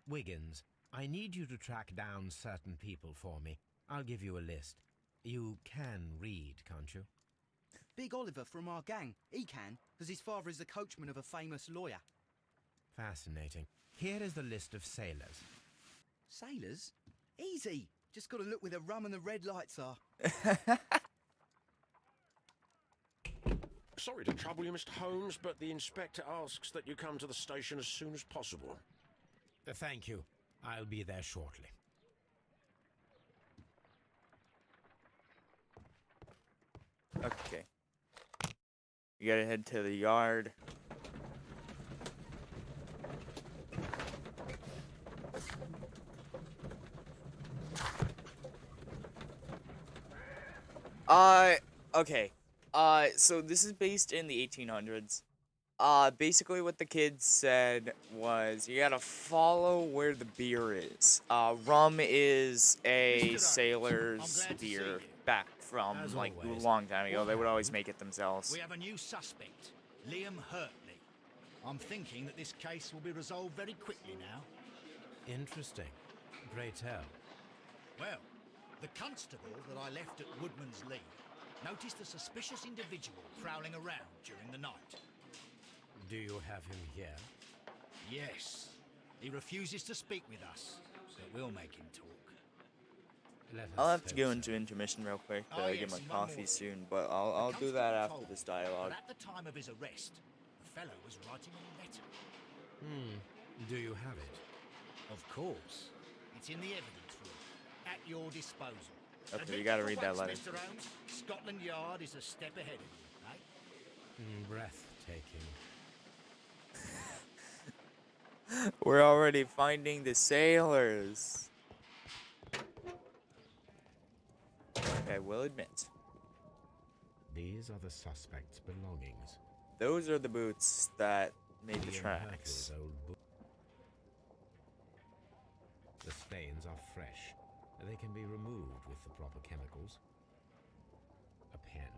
S3: Wiggins, I need you to track down certain people for me. I'll give you a list. You can read, can't you?
S6: Big Oliver from our gang. He can, because his father is the coachman of a famous lawyer.
S3: Fascinating. Here is the list of sailors.
S6: Sailors? Easy. Just got to look where the rum and the red lights are.
S7: Sorry to trouble you, Mr. Holmes, but the inspector asks that you come to the station as soon as possible.
S3: Thank you. I'll be there shortly.
S1: Okay. You gotta head to the yard. Okay. So this is based in the 1800s. Basically what the kids said was you gotta follow where the beer is. Rum is a sailor's beer back from,
S3: As
S1: like,
S3: always.
S1: a long time ago. They would always make it themselves.
S4: We have a new suspect, Liam Hurtley. I'm thinking that this case will be resolved very quickly now.
S3: Interesting. Pray tell.
S4: Well, the constable that I left at Woodman's Lee noticed a suspicious individual prowling around during the night.
S3: Do you have him here?
S4: Yes. He refuses to speak with us, but we'll make him talk.
S3: Let
S1: I'll
S3: us
S1: have to
S3: hope
S1: go
S3: so.
S1: into intermission real quick
S4: Oh,
S1: to get
S4: yes,
S1: my
S4: and one more
S1: coffee
S4: thing.
S1: soon, but
S4: The
S1: I'll do
S4: constable
S1: that
S4: told
S1: after this
S4: me
S1: dialogue.
S4: that at the time of his arrest, the fellow was writing a letter.
S3: Do you have it?
S4: Of course. It's in the evidence room, at your disposal.
S1: Okay,
S4: Admit
S1: we gotta
S4: for
S1: read that
S4: once,
S1: letter.
S4: Mr. Holmes, Scotland Yard is a step ahead of you, eh?
S3: Breathtaking.
S1: We're already finding the sailors. Okay, we'll admit.
S3: These are the suspect's belongings.
S1: Those are the boots that made the
S3: Ian
S1: tracks.
S3: Hurtley's old book. The stains are fresh. They can be removed with the proper chemicals. A pen.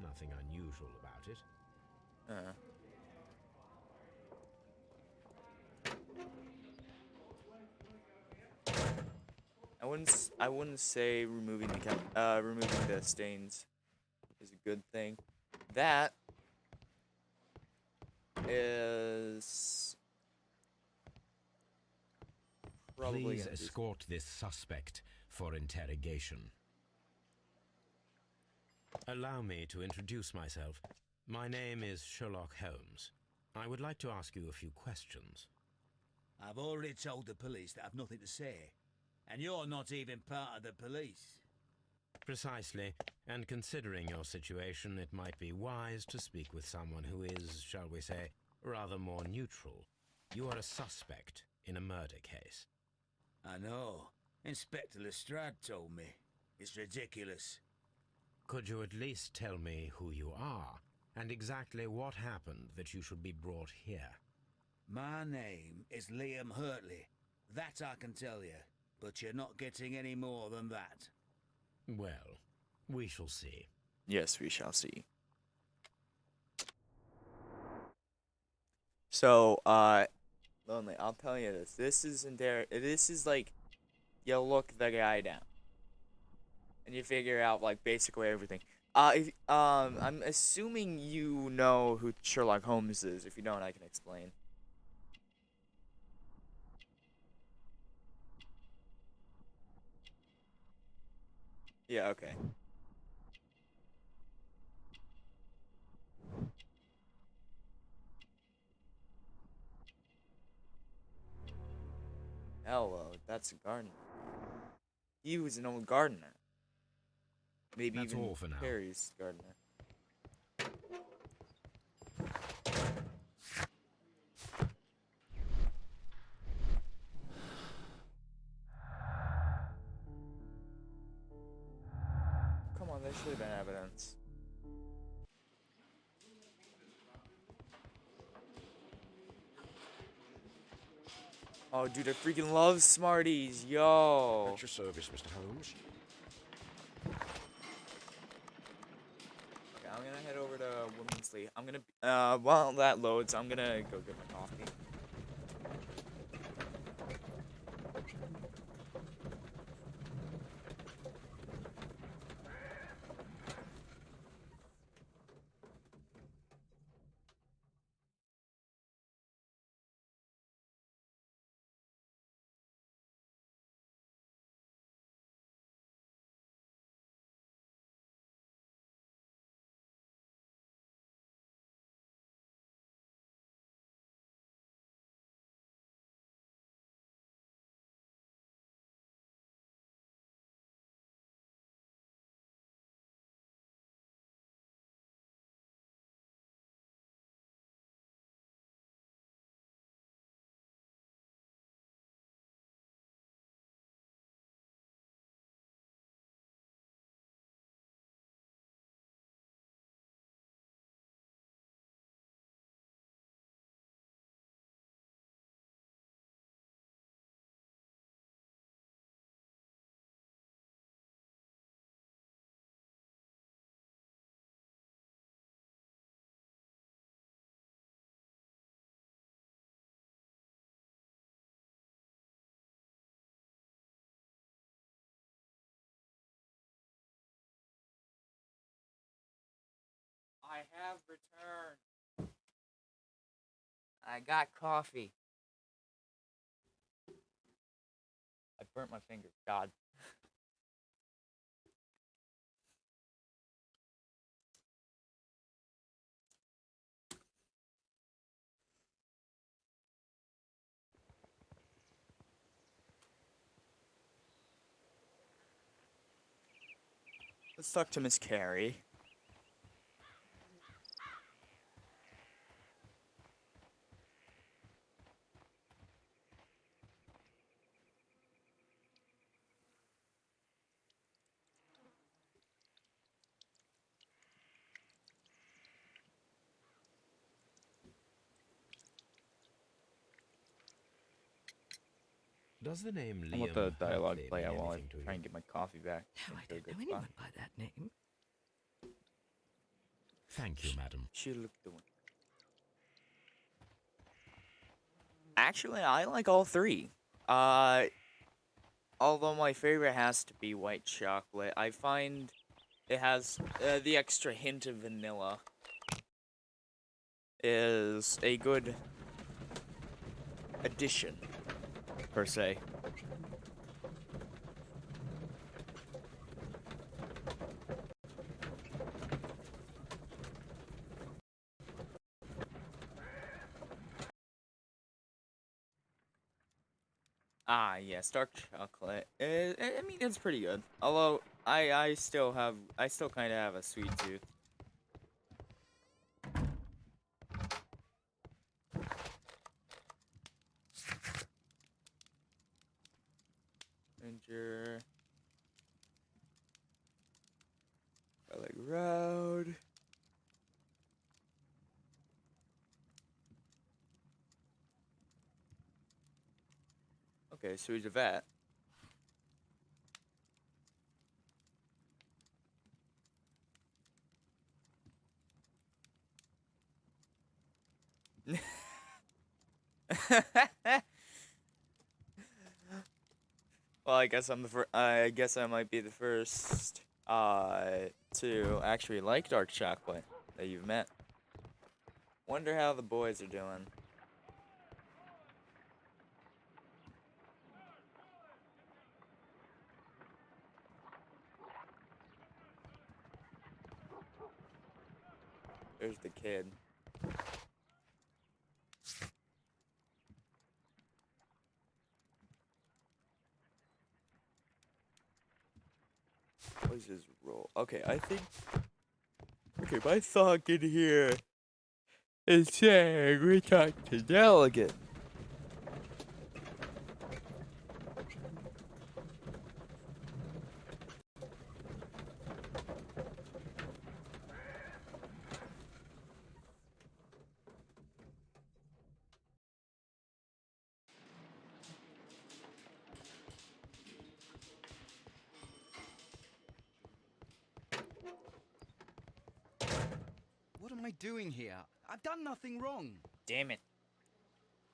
S3: Nothing unusual about it.
S1: I wouldn't say removing the stains is a good thing. That is probably
S3: Please
S1: gonna be
S3: escort this suspect for interrogation. Allow me to introduce myself. My name is Sherlock Holmes. I would like to ask you a few questions.
S9: I've already told the police that I've nothing to say. And you're not even part of the police.
S3: Precisely, and considering your situation, it might be wise to speak with someone who is, shall we say, rather more neutral. You are a suspect in a murder case.
S9: I know. Inspector Lestrade told me. It's ridiculous.
S3: Could you at least tell me who you are, and exactly what happened that you should be brought here?
S9: My name is Liam Hurtley. That I can tell you. But you're not getting any more than that.
S3: Well, we shall see.
S1: Yes, we shall see. So, Lonely, I'll tell you this. This is like, you look the guy down. And you figure out, like, basically everything. I'm assuming you know who Sherlock Holmes is. If you don't, I can explain. Yeah, okay. Hello, that's a gardener. He was an old gardener. Maybe
S3: That's
S1: even
S3: all for now.
S1: Harry's gardener. Come on, there should have been evidence. Oh, dude, I freaking love Smarties, yo.
S7: At your service, Mr. Holmes.
S1: Okay, I'm gonna head over to Women's Lee. I'm gonna, while that loads, I'm gonna go get my coffee. I have returned. I got coffee. Burnt my finger. God. Let's talk to Miss Carey.
S3: Does the name
S1: I want
S3: Liam
S1: the dialogue
S3: Hurtley
S1: play
S3: mean
S1: out while I
S3: anything to
S1: try
S3: you?
S1: and get my coffee back.
S5: No, I
S1: into a
S5: don't
S1: good
S5: know
S1: spot.
S5: anyone by that name.
S3: Thank you, madam.
S1: She looked the one. Actually, I like all three. Although my favorite has to be white chocolate. I find it has the extra hint of vanilla. Is a good addition, per se. Ah, yes, dark chocolate. I mean, it's pretty good. Although I still kind of have a sweet tooth. Ginger. Garlic Road. Okay, so he's a vet. Well, I guess I'm the first. I guess I might be the first to actually like dark chocolate that you've met. Wonder how the boys are doing. There's the kid. What is his role? Okay, I think. Okay, my thought in here is saying we talk to delegate.
S6: What am I doing here? I've done nothing wrong.
S1: Damn it.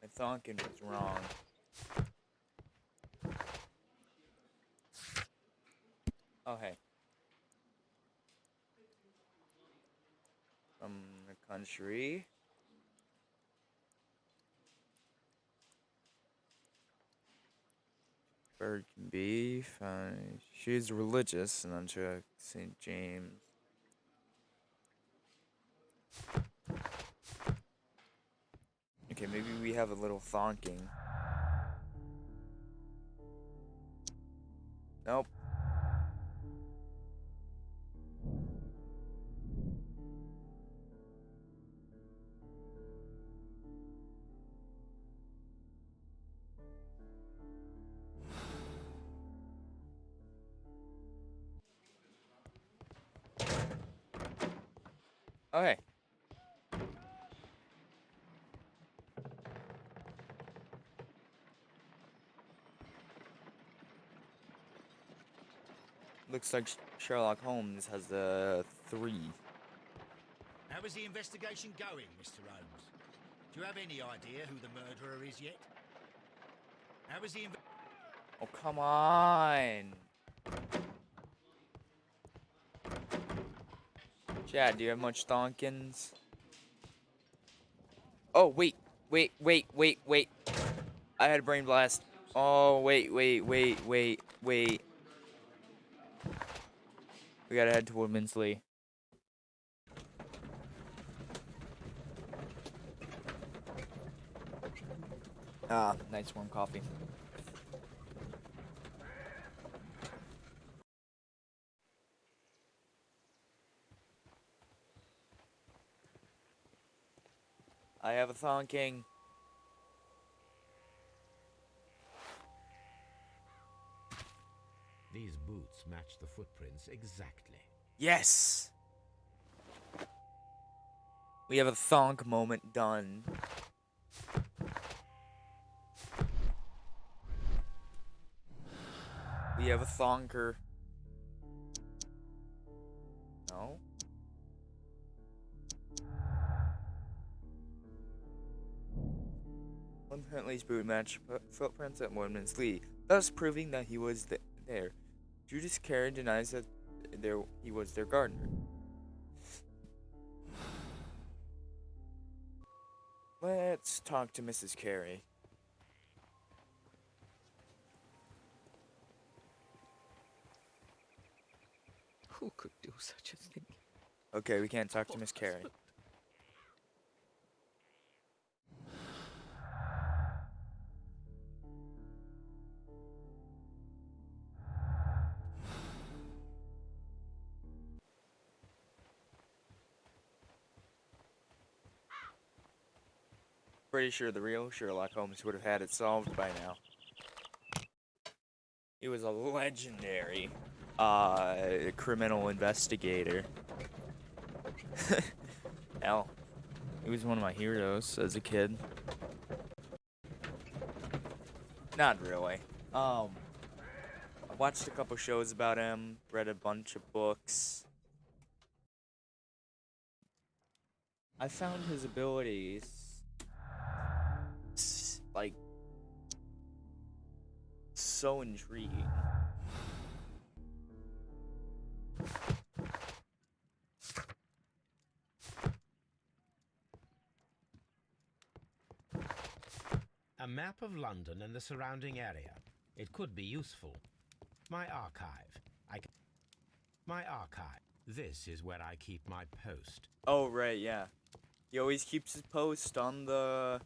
S1: My thonkin was wrong. Oh, hey. From the country. Bird can be. She's religious, and then to St. James. Okay, maybe we have a little thonking. Nope. Okay. Looks like Sherlock Holmes has a 3.
S4: How is the investigation going, Mr. Holmes? Do you have any idea who the murderer is yet? How is the
S1: Oh, come on. Chad, do you have much thonkins? Oh, wait. I had a brain blast. Oh, wait. We gotta head toward Minsley. Ah, nice warm coffee. I have a thonking.
S3: These boots match the footprints exactly.
S1: Yes! We have a thonk moment done. We have a thonker. No? One Huntley's boot match footprints at Woodman's Lee, thus proving that he was there. Judas Carey denies that he was their gardener. Let's talk to Mrs. Carey.
S5: Who could do such a thing?
S1: Okay, we can't talk to Miss Carey.
S5: Husband.
S1: Pretty sure the real Sherlock Holmes would have had it solved by now. He was a legendary criminal investigator. Hell, he was one of my heroes as a kid. Not really. I watched a couple shows about him, read a bunch of books. I found his abilities like so intriguing.
S3: A map of London and the surrounding area. It could be useful. My archive. My archive. This is where I keep my post.
S1: Oh right, yeah. He always keeps his post on the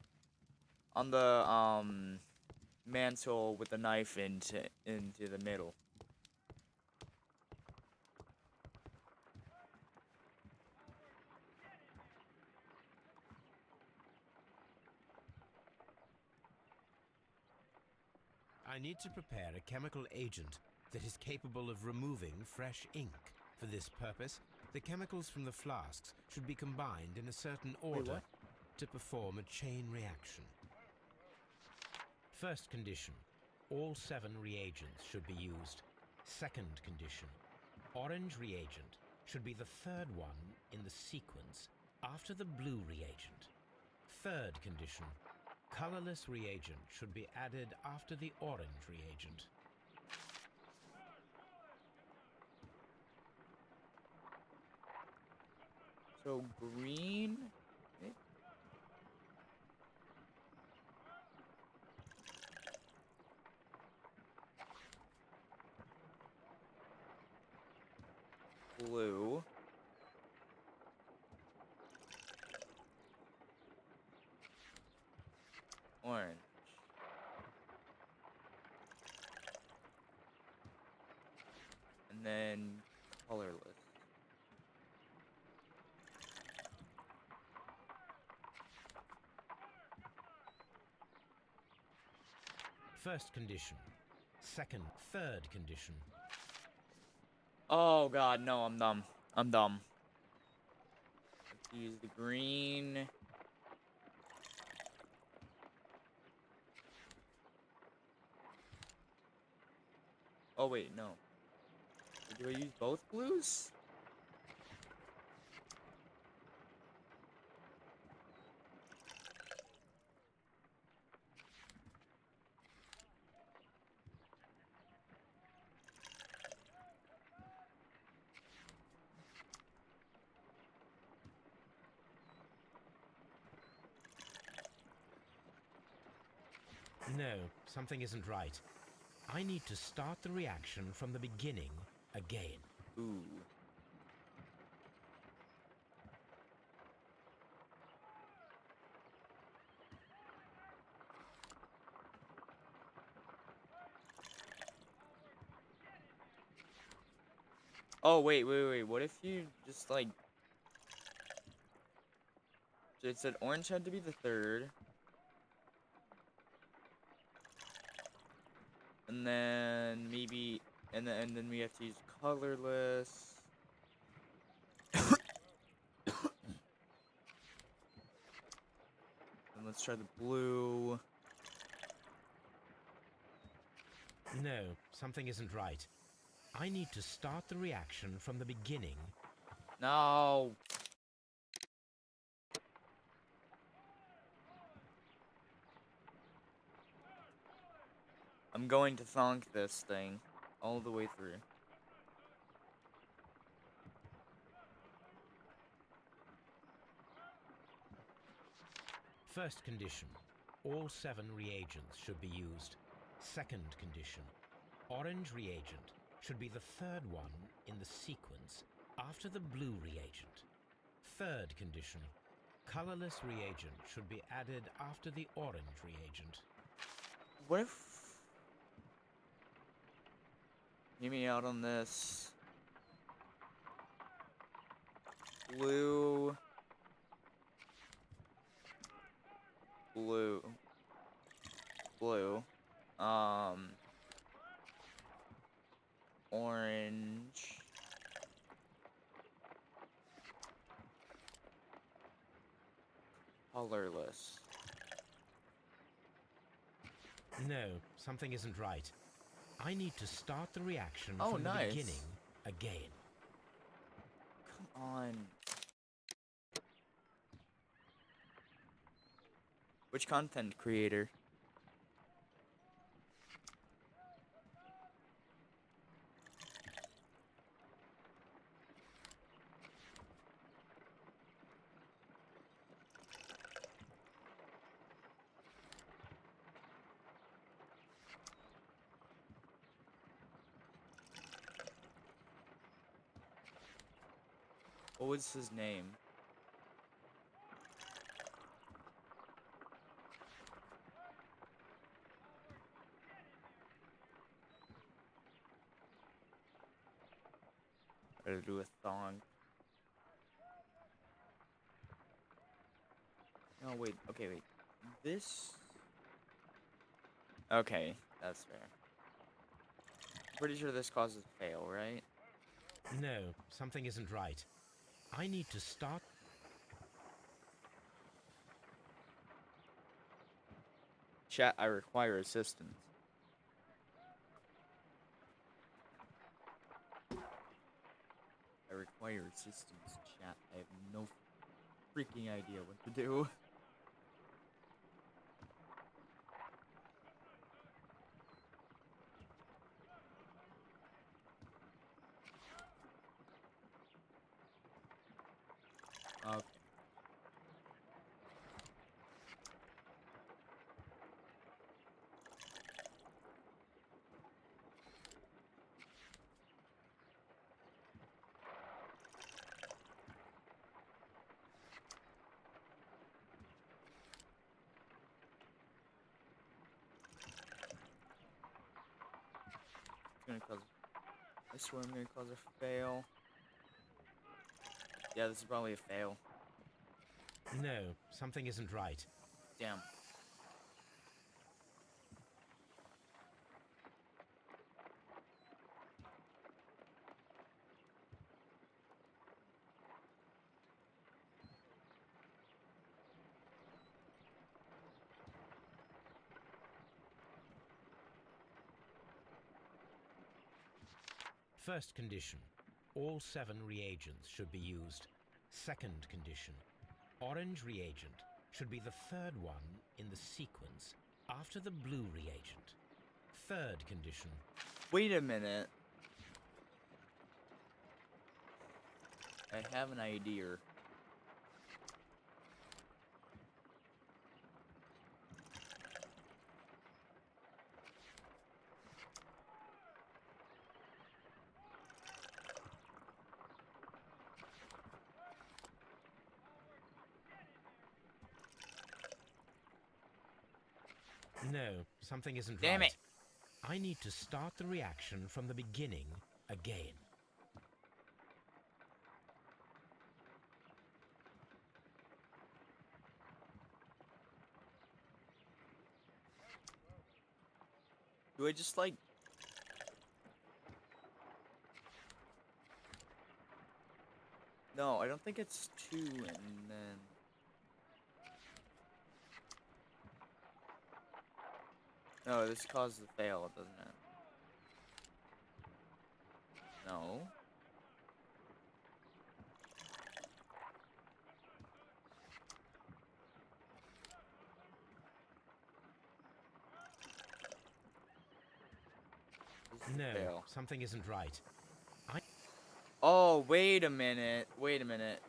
S1: mantle with the knife into the middle.
S3: I need to prepare a chemical agent that is capable of removing fresh ink. For this purpose, the chemicals from the flasks should be combined in a certain order to perform a chain reaction. First condition, all 7 reagents should be used. Second condition, orange reagent should be the third one in the sequence after the blue reagent. Third condition, colorless reagent should be added after the orange reagent.
S1: So green. Okay. Blue. Orange. And then colorless.
S3: First condition. Second, third condition.
S1: Oh god, no, I'm dumb. I'm dumb. Let's use the green. Oh wait, no. Do I use both blues?
S3: No, something isn't right. I need to start the reaction from the beginning again.
S1: Ooh. Oh, wait. What if you just, like... It said orange had to be the third. And then maybe... And then we have to use colorless. And let's try the blue.
S3: No, something isn't right. I need to start the reaction from the beginning.
S1: No. I'm going to thonk this thing all the way through.
S3: First condition. All 7 reagents should be used. Second condition. Orange reagent should be the third one in the sequence after the blue reagent. Third condition. Colorless reagent should be added after the orange reagent.
S1: What if... Hear me out on this. Blue. Blue. Blue. Orange. Colorless.
S3: No, something isn't right. I need to start the reaction
S1: Oh,
S3: from
S1: nice.
S3: the beginning again.
S1: Come on. Which content creator? What was his name? Or do a thong. No, wait. Okay, wait. This... Okay, that's fair. I'm pretty sure this causes fail, right?
S3: No, something isn't right. I need to start...
S1: Chat, I require assistance. I require assistance, chat. I have no freaking idea what to do. Okay. It's gonna cause... I swear I'm gonna cause a fail. Yeah, this is probably a fail.
S3: No, something isn't right.
S1: Damn.
S3: First condition. All 7 reagents should be used. Second condition. Orange reagent should be the third one in the sequence after the blue reagent. Third condition.
S1: Wait a minute. I have an idea.
S3: No, something isn't
S1: Damn
S3: right.
S1: it.
S3: I need to start the reaction from the beginning again.
S1: Do I just like... No, I don't think it's 2 and then... No, this caused the fail, doesn't it? No. This is the
S3: No,
S1: fail.
S3: something isn't right.
S1: Oh, wait a minute. Wait a minute.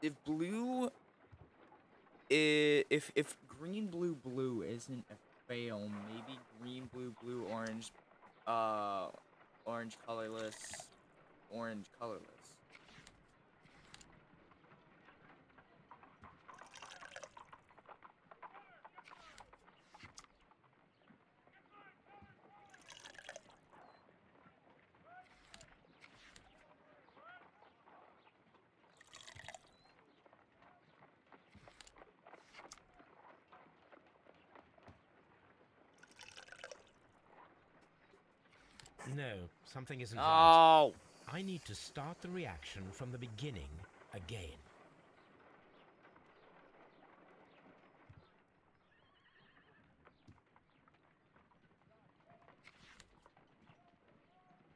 S1: If blue... If green, blue, blue isn't a fail, maybe green, blue, blue, orange, orange, colorless, orange, colorless.
S3: No, something isn't right.
S1: Oh!
S3: I need to start the reaction from the beginning again.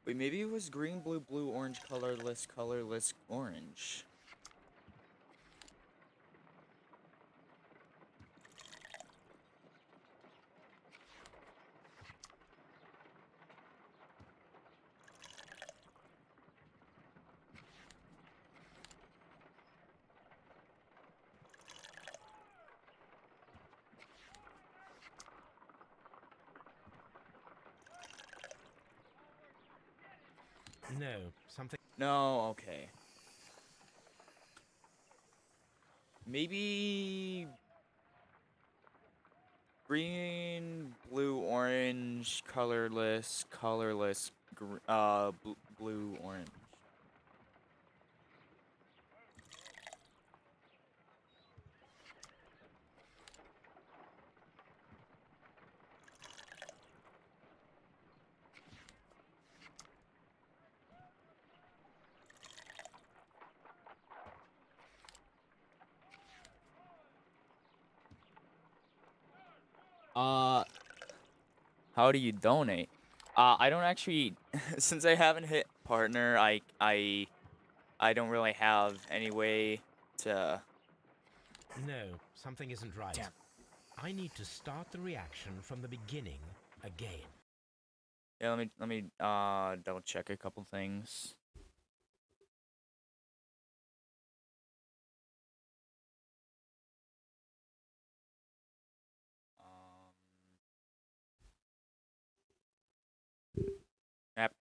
S1: Wait, maybe it was green, blue, blue, orange, colorless, colorless, orange.
S3: No, something...
S1: No, okay. Maybe... Green, blue, orange, colorless, colorless, blue, orange. How do you donate? I don't actually, since I haven't hit partner, I don't really have any way to...
S3: No, something isn't right.
S1: Damn.
S3: I need to start the reaction from the beginning again.
S1: Yeah, let me double check a couple things. Yep.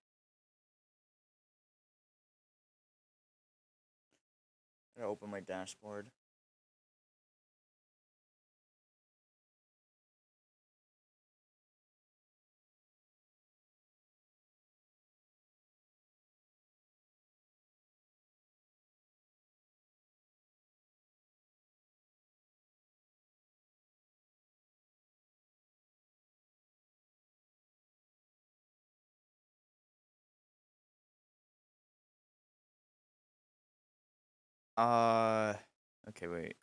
S1: Gotta open my dashboard. Okay, wait.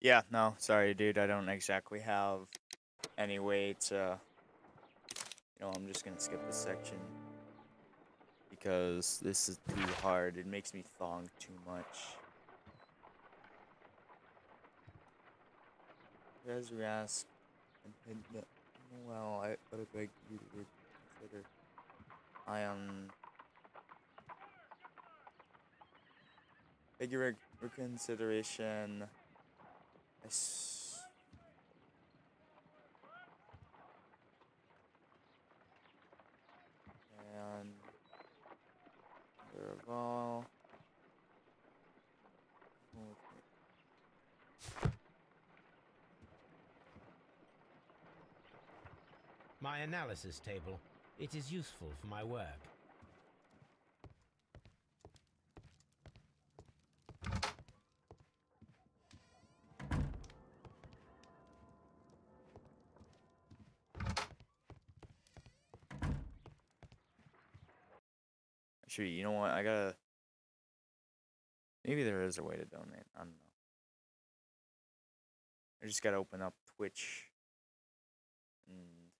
S1: Yeah, no, sorry, dude. I don't exactly have any way to... I'm just gonna skip this section because this is too hard. It makes me thong too much. As you ask, well, I beg you to consider. I am Beg your reconsideration. And all.
S3: My analysis table. It is useful for my work.
S1: Actually, you know what? I gotta. Maybe there is a way to donate. I don't know. I just gotta open up Twitch. And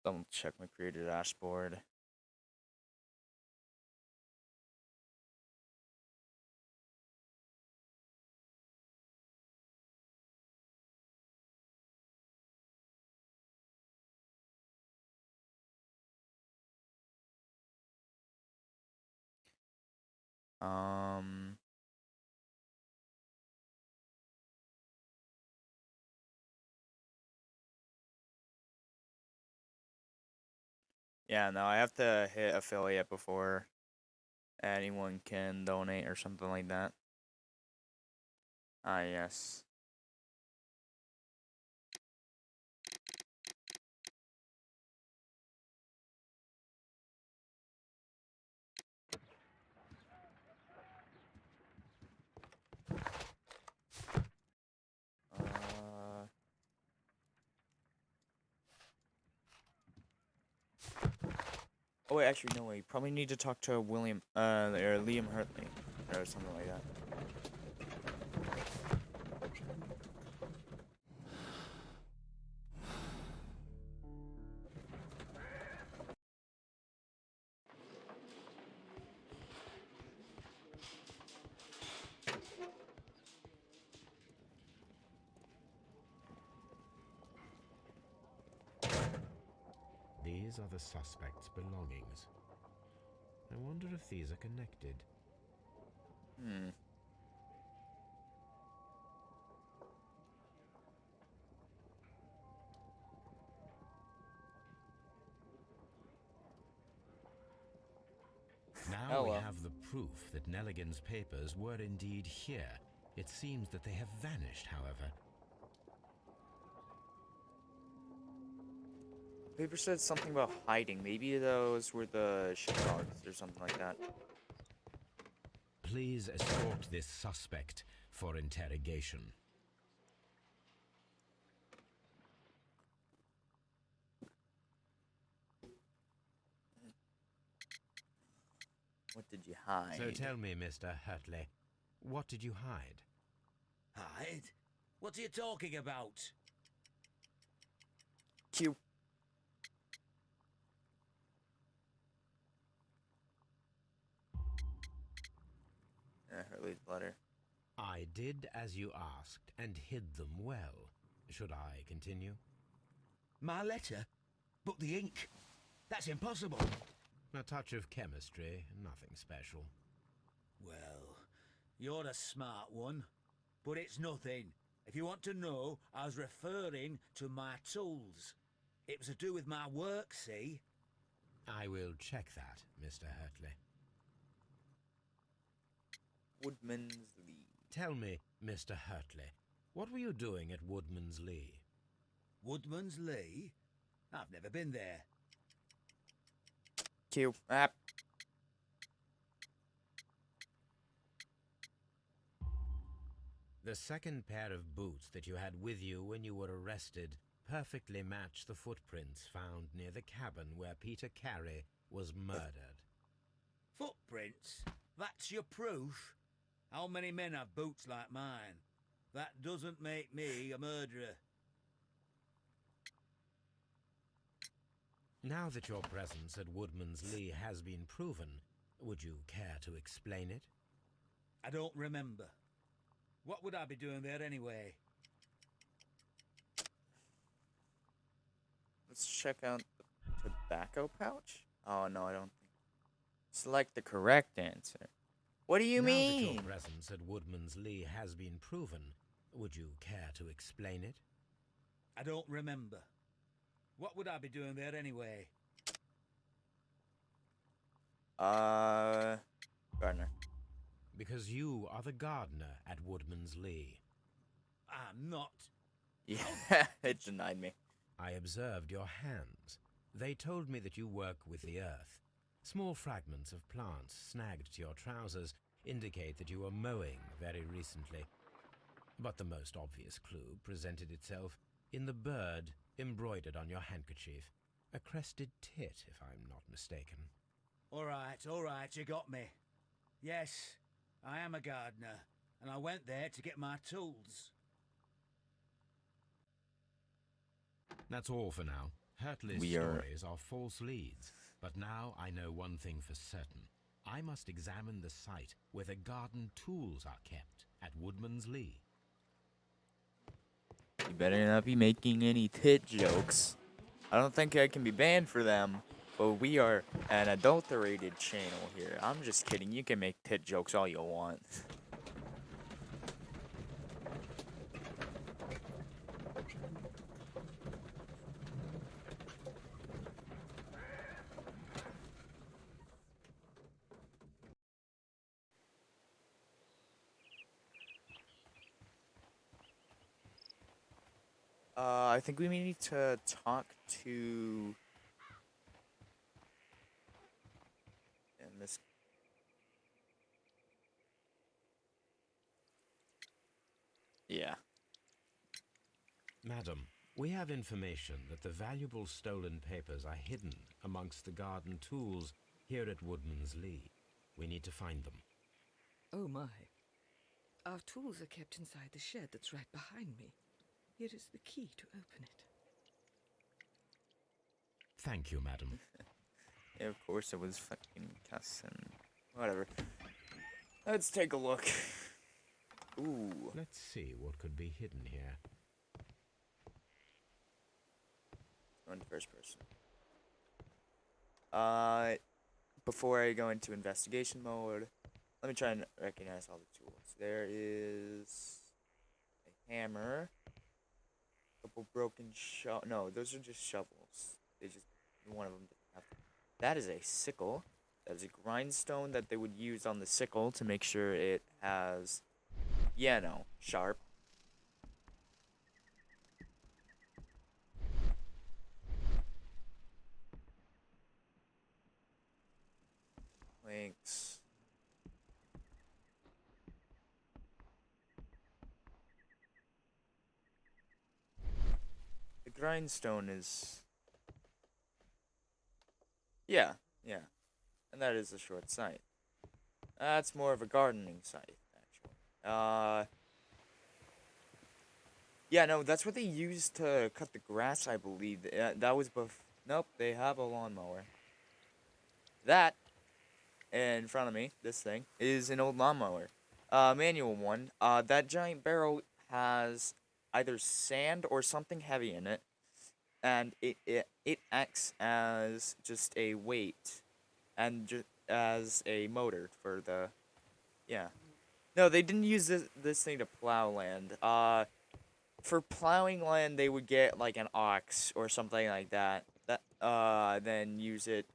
S1: double check my creator dashboard. Um. Yeah, no, I have to hit affiliate before anyone can donate or something like that. Ah, yes. Oh wait, actually no way. You probably need to talk to William, or Liam Hartley, or something like that.
S3: These are the suspect's belongings. I wonder if these are connected.
S1: Hmm.
S3: Now we have the proof that Nelligan's papers were indeed here. It seems that they have vanished, however.
S1: Paper said something about hiding. Maybe those were the shitlogs or something like that.
S3: Please escort this suspect for interrogation.
S1: What did you hide?
S3: So tell me, Mr. Hartley, what did you hide?
S9: Hide? What are you talking about?
S1: Q. Hartley's letter.
S3: I did as you asked and hid them well. Should I continue?
S9: My letter? But the ink? That's impossible.
S3: A touch of chemistry, nothing special.
S9: Well, you're a smart one, but it's nothing. If you want to know, I was referring to my tools. It was to do with my work, see?
S3: I will check that, Mr. Hartley.
S1: Woodman's Lee.
S3: Tell me, Mr. Hartley, what were you doing at Woodman's Lee?
S9: Woodman's Lee? I've never been there.
S1: Q. App.
S3: The second pair of boots that you had with you when you were arrested perfectly match the footprints found near the cabin where Peter Carey was murdered.
S9: Footprints? That's your proof? How many men have boots like mine? That doesn't make me a murderer.
S3: Now that your presence at Woodman's Lee has been proven, would you care to explain it?
S9: I don't remember. What would I be doing there anyway?
S1: let's check out the tobacco pouch. Oh no, I don't think. Select the correct answer. What do you
S3: Now that your
S1: mean?
S3: presence at Woodman's Lee has been proven, would you care to explain it?
S9: I don't remember. What would I be doing there anyway?
S1: Gardner.
S3: Because you are the gardener at Woodman's Lee.
S9: I'm not.
S1: Yeah, it denied me.
S3: I observed your hands. They told me that you work with the earth. Small fragments of plants snagged to your trousers indicate that you were mowing very recently. But the most obvious clue presented itself in the bird embroidered on your handkerchief. A crested tit, if I'm not mistaken.
S9: All right, you got me. Yes, I am a gardener, and I went there to get my tools.
S3: That's all for now. Hurtley's stories are false leads. But now I know one thing for certain. I must examine the site where the garden tools are kept at Woodman's Lee.
S1: You better not be making any tit jokes. I don't think I can be banned for them, but we are an adulterated channel here. I'm just kidding. You can make tit jokes all you want. I think we need to talk to... And this... Yeah.
S3: Madam, we have information that the valuable stolen papers are hidden amongst the garden tools here at Woodman's Lee. We need to find them.
S5: Oh my. Our tools are kept inside the shed that's right behind me. Here is the key to open it.
S3: Thank you, madam.
S1: Yeah, of course it was fucking cussing. Whatever. Let's take a look. Ooh.
S3: Let's see what could be hidden here.
S1: Going to first person. Before I go into investigation mode, let me try and recognize all the tools. There is a hammer, a couple broken no, those are just shovels. One of them didn't have them. That is a sickle. That is a grindstone that they would use on the sickle to make sure it has, yeah, no, sharp. Links. The grindstone is... Yeah. And that is a short scythe. That's more of a gardening scythe, actually. Yeah, no, that's what they used to cut the grass, I believe. That was nope, they have a lawnmower. That, in front of me, this thing, is an old lawnmower. Manual one. That giant barrel has either sand or something heavy in it. And it acts as just a weight. And as a motor for the... Yeah. No, they didn't use this thing to plow land. For plowing land, they would get like an ox or something like that. Then use a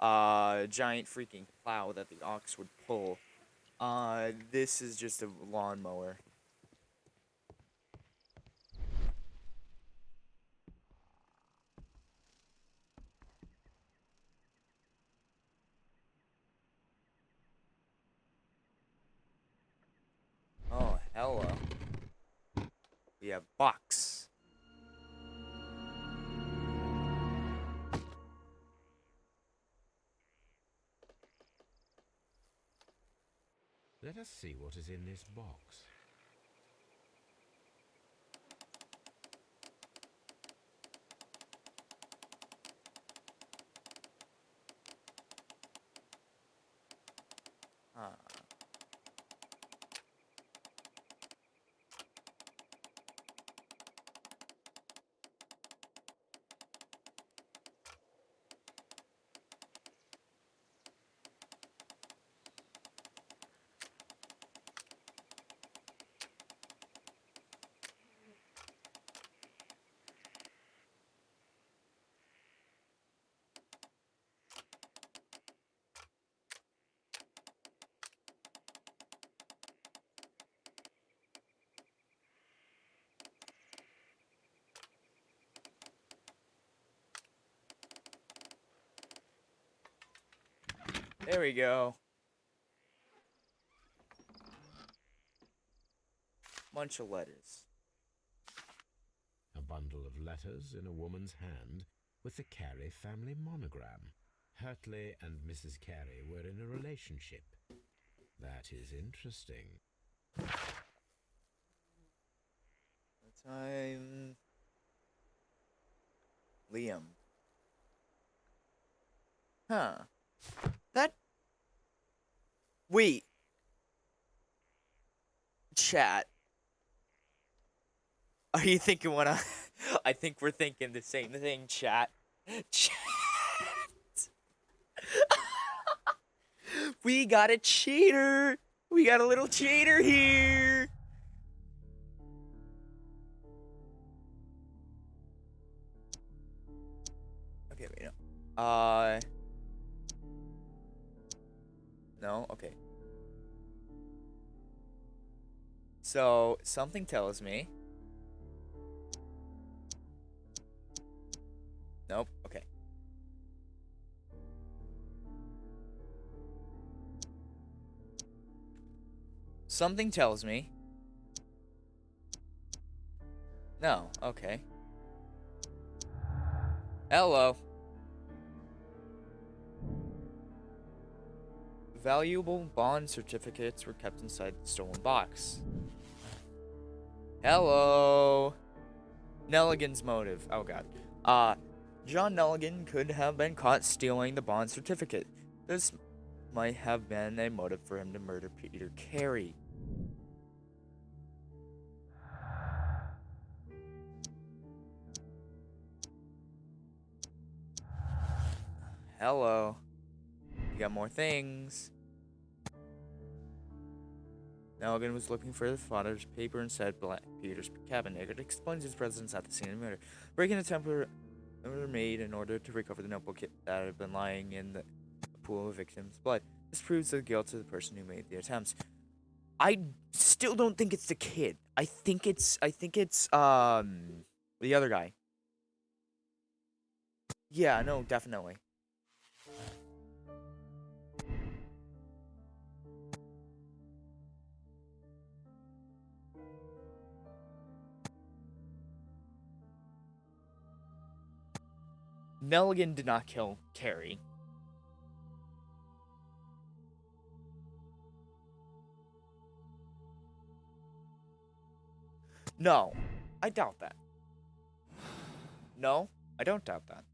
S1: giant freaking plow that the ox would pull. This is just a lawnmower. Oh, hello. We have box.
S3: Let us see what is in this box.
S1: There we go. Bunch of letters.
S3: A bundle of letters in a woman's hand with the Carey family monogram. Hurtley and Mrs. Carey were in a relationship. That is interesting.
S1: Time. Liam. Huh. That. Wait. Chat. Are you thinking what I think we're thinking the same thing, chat. Chat. We got a cheater. We got a little cheater here. Okay, wait, no. No? Okay. So, something tells me. Nope, okay. Something tells me. No, okay. Hello. Valuable bond certificates were kept inside the stolen box. Hello. Nelligan's motive. Oh god. John Nelligan could have been caught stealing the bond certificate. This might have been a motive for him to murder Peter Carey. Hello. You got more things. Nelligan was looking for the father's paper inside Peter's cabinet. It explains his presence at the scene of the murder. Breaking the temper were made in order to recover the notebook that had been lying in the pool of the victim's blood. This proves the guilt of the person who made the attempts. I still don't think it's the kid. I think it's the other guy. Yeah, no, definitely. Nelligan did not kill Carey. No, I doubt that. No, I don't doubt that.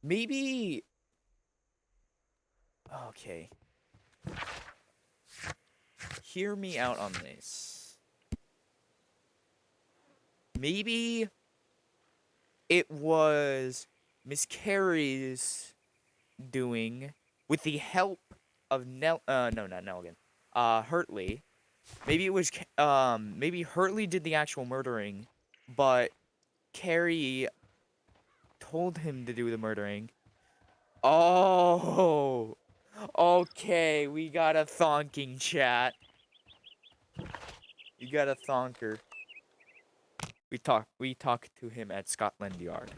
S1: Maybe. Okay. Hear me out on this. Maybe it was Miss Carey's doing with the help of no, not Nelligan. Hurtley. Maybe it was maybe Hurtley did the actual murdering, but Carey told him to do the murdering. Oh, okay, we got a thonking, chat. You got a thonker. We talked to him at Scotland Yard.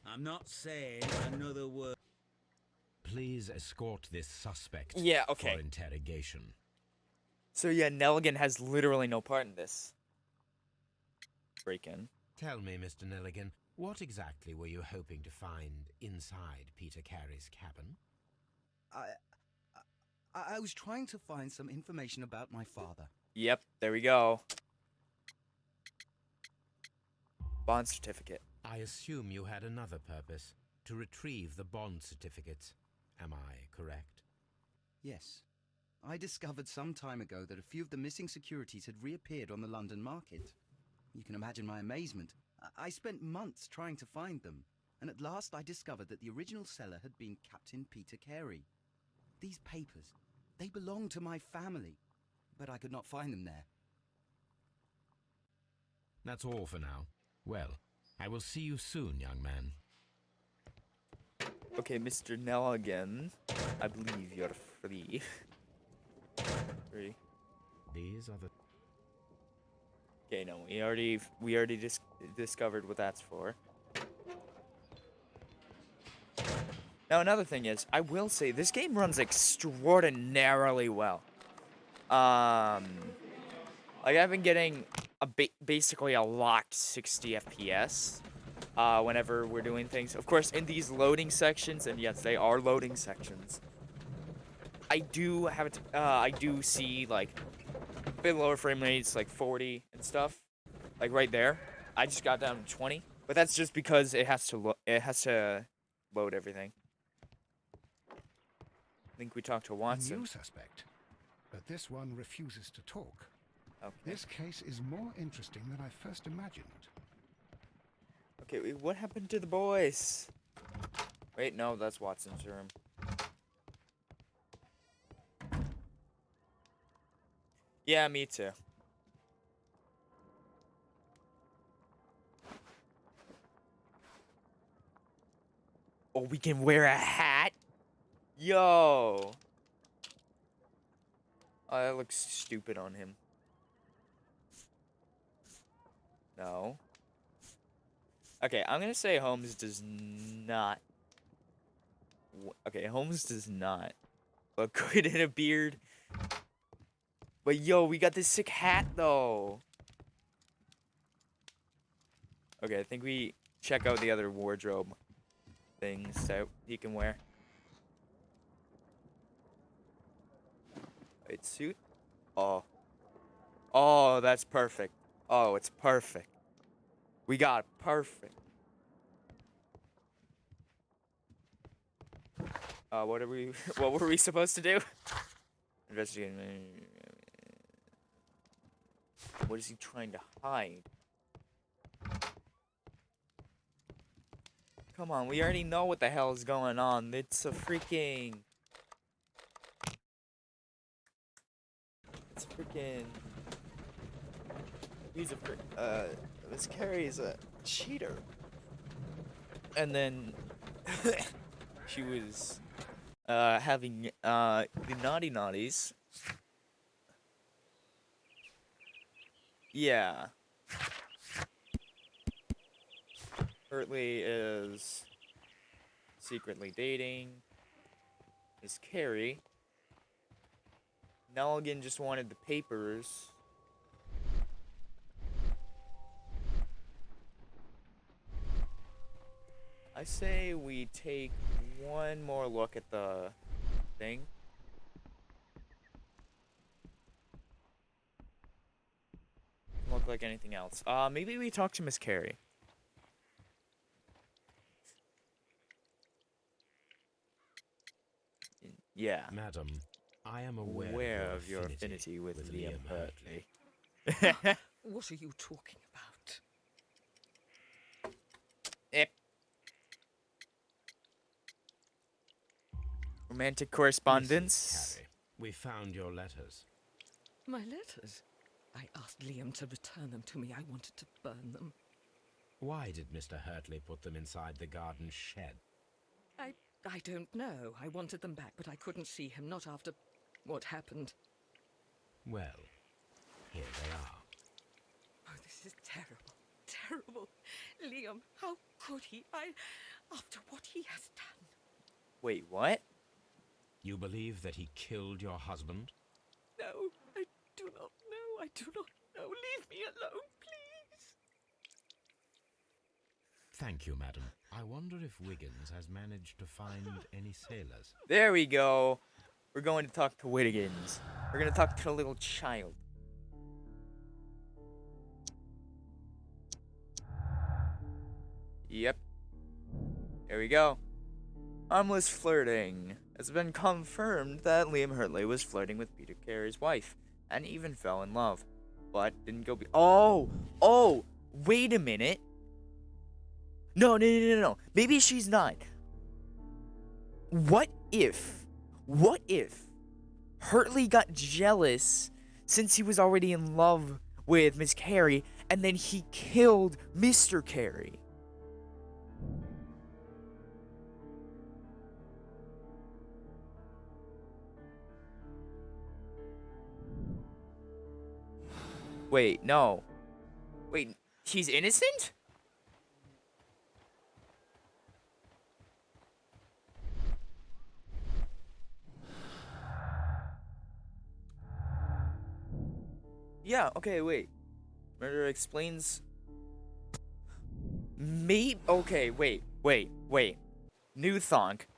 S9: I'm not saying another word.
S3: Please escort this suspect
S1: Yeah, okay.
S3: for interrogation.
S1: So yeah, Nelligan has literally no part in this break-in.
S3: Tell me, Mr. Nelligan, what exactly were you hoping to find inside Peter Carey's cabin?
S6: I was trying to find some information about my father.
S1: Yep, there we go. Bond certificate.
S3: I assume you had another purpose, to retrieve the bond certificates. Am I correct?
S6: Yes. I discovered some time ago that a few of the missing securities had reappeared on the London market. You can imagine my amazement. I spent months trying to find them, and at last I discovered that the original seller had been Captain Peter Carey. These papers, they belonged to my family, but I could not find them there.
S3: That's all for now. Well, I will see you soon, young man.
S1: Okay, Mr. Nelligan, I believe you're free. Free.
S3: These are the...
S1: Okay, no, we already discovered what that's for. Now, another thing is, I will say, this game runs extraordinarily well. Like, I've been getting basically a locked 60 FPS whenever we're doing things. Of course, in these loading sections, and yes, they are loading sections, I do see, like, a bit lower frame rates, like 40 and stuff. Like, right there. I just got down to 20. But that's just because it has to load everything. I think we talked to
S2: A
S1: Watson.
S2: new suspect, but this one refuses to talk.
S1: Okay.
S2: This case is more interesting than I first imagined.
S1: Okay, wait, what happened to the boys? Wait, no, that's Watson's room. Yeah, me too. Oh, we can wear a hat? Yo! Oh, that looks stupid on him. No. Okay, I'm gonna say Holmes does not. Okay, Holmes does not look good in a beard. But yo, we got this sick hat though. Okay, I think we check out the other wardrobe things that he can wear. White suit. Oh. Oh, that's perfect. Oh, it's perfect. We got it perfect. What are we? What were we supposed to do? Investigating. What is he trying to hide? Come on, we already know what the hell is going on. It's a freaking. It's freaking. He's a Miss Carrie's a cheater. And then she was having the naughty naughties. Yeah. Hurtley is secretly dating Miss Carrie. Nelligan just wanted the papers. I say we take one more look at the thing. Doesn't look like anything else. Maybe we talk to Miss Carrie. Yeah.
S3: Madam, I am aware
S1: of your affinity with Liam Hurtley.
S5: What are you talking about?
S1: Yep. Romantic correspondence.
S3: Carrie, we found your letters.
S5: My letters? I asked Liam to return them to me. I wanted to burn them.
S3: Why did Mr. Hurtley put them inside the garden shed?
S5: I don't know. I wanted them back, but I couldn't see him, not after what happened.
S3: Well, here they are.
S5: Oh, this is terrible. Terrible. Liam, how could he? After what he has done.
S1: Wait, what?
S3: You believe that he killed your husband?
S5: No, I do not know. I do not know. Leave me alone, please.
S3: Thank you, madam. I wonder if Wiggins has managed to find any sailors.
S1: There we go. We're going to talk to Wiggins. We're going to talk to the little child. Yep. There we go. Harmless flirting. It's been confirmed that Liam Hurtley was flirting with Peter Carey's wife and even fell in love, but didn't go Oh, wait a minute. No. Maybe she's not. What if Hurtley got jealous since he was already in love with Miss Carey and then he killed Mr. Carey. Wait, no. Wait, he's innocent? Yeah, okay, wait. Murder explains. Maybe. Okay, wait. New thunk.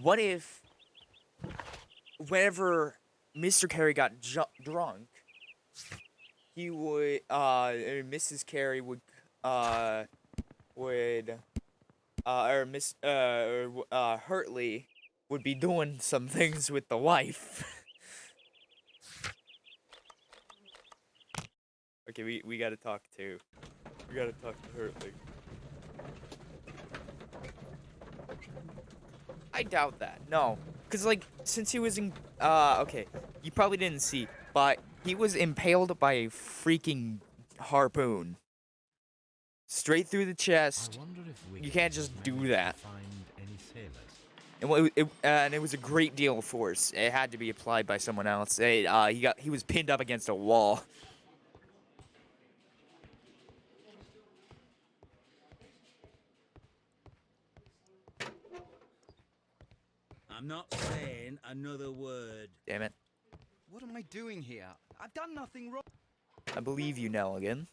S1: What if whenever Mr. Carey got drunk, he would, Mrs. Carey or Hurtley would be doing some things with the wife. Okay, we gotta talk to Hurtley. I doubt that. No. Because, like, since he was in... okay. You probably didn't see, but he was impaled by a freaking harpoon. Straight through the chest. You can't just do that.
S3: Find any sailors?
S1: And it was a great deal of force. It had to be applied by someone else. He was pinned up against a wall.
S9: I'm not saying another word.
S1: Damn it.
S6: What am I doing here? I've done nothing wrong.
S1: I believe you, Nelligan.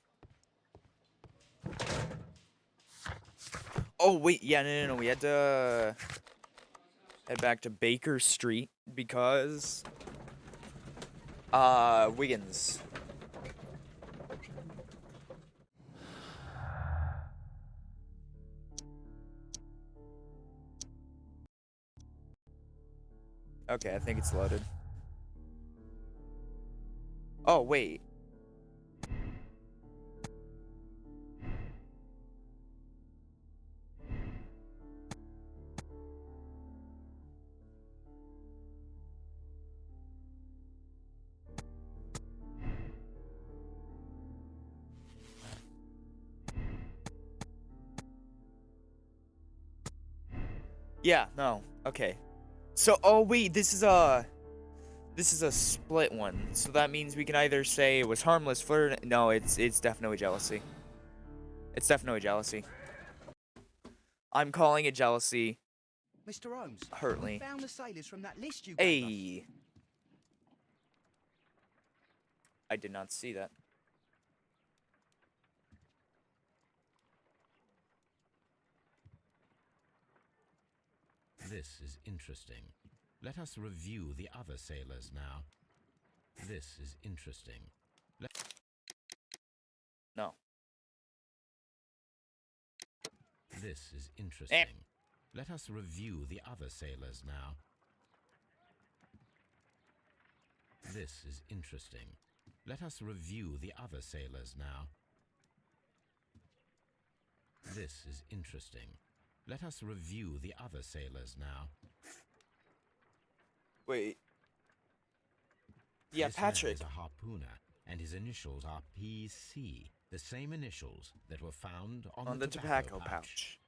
S1: Oh, wait. Yeah, no. We had to head back to Baker Street because... Wiggins. Okay, I think it's loaded. Oh, wait. Yeah, no. Okay. So, oh wait, this is a split one. So that means we can either say it was harmless flirt. No, it's definitely jealousy. It's definitely jealousy. I'm calling it jealousy.
S6: Mr. Holmes,
S1: Hurtley.
S6: I found the sailors from that list you gave us.
S1: Hey. I did not see that.
S3: This is interesting. Let us review the other sailors now. This is interesting.
S1: No.
S3: This is interesting. Let us review the other sailors now. This is interesting. Let us review the other sailors now. This is interesting. Let us review the other sailors now.
S1: Wait. Yeah,
S3: This
S1: Patrick.
S3: man is a harpooner, and his initials are PC, the same initials that were found on the tobacco pouch.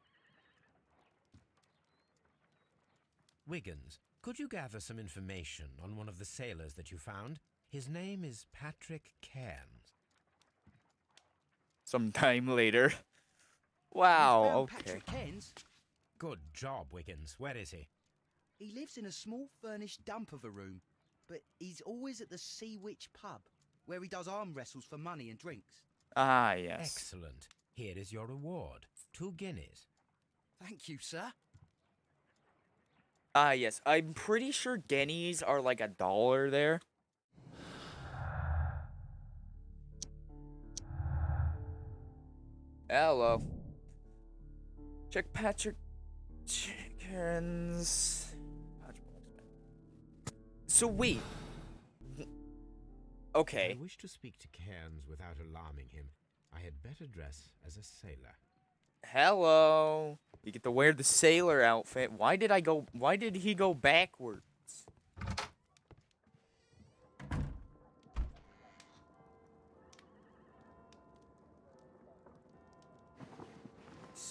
S3: Wiggins, could you gather some information on one of the sailors that you found? His name is Patrick Cairns.
S1: Sometime later. Wow,
S6: You found
S1: okay.
S6: Patrick Cairns?
S3: Good job, Wiggins. Where is he?
S6: He lives in a small furnished dump of a room, but he's always at the Sea Witch pub, where he does arm wrestles for money and drinks.
S1: Ah, yes.
S3: Excellent. Here is your reward. 2 guineas.
S6: Thank you, sir.
S1: Ah, yes. I'm pretty sure guineas are like $1 there. Hello. Check Patrick Chickens. So wait. Okay.
S3: I wish to speak to Cairns without alarming him. I had better dress as a sailor.
S1: Hello. You get to wear the sailor outfit. Why did he go backwards?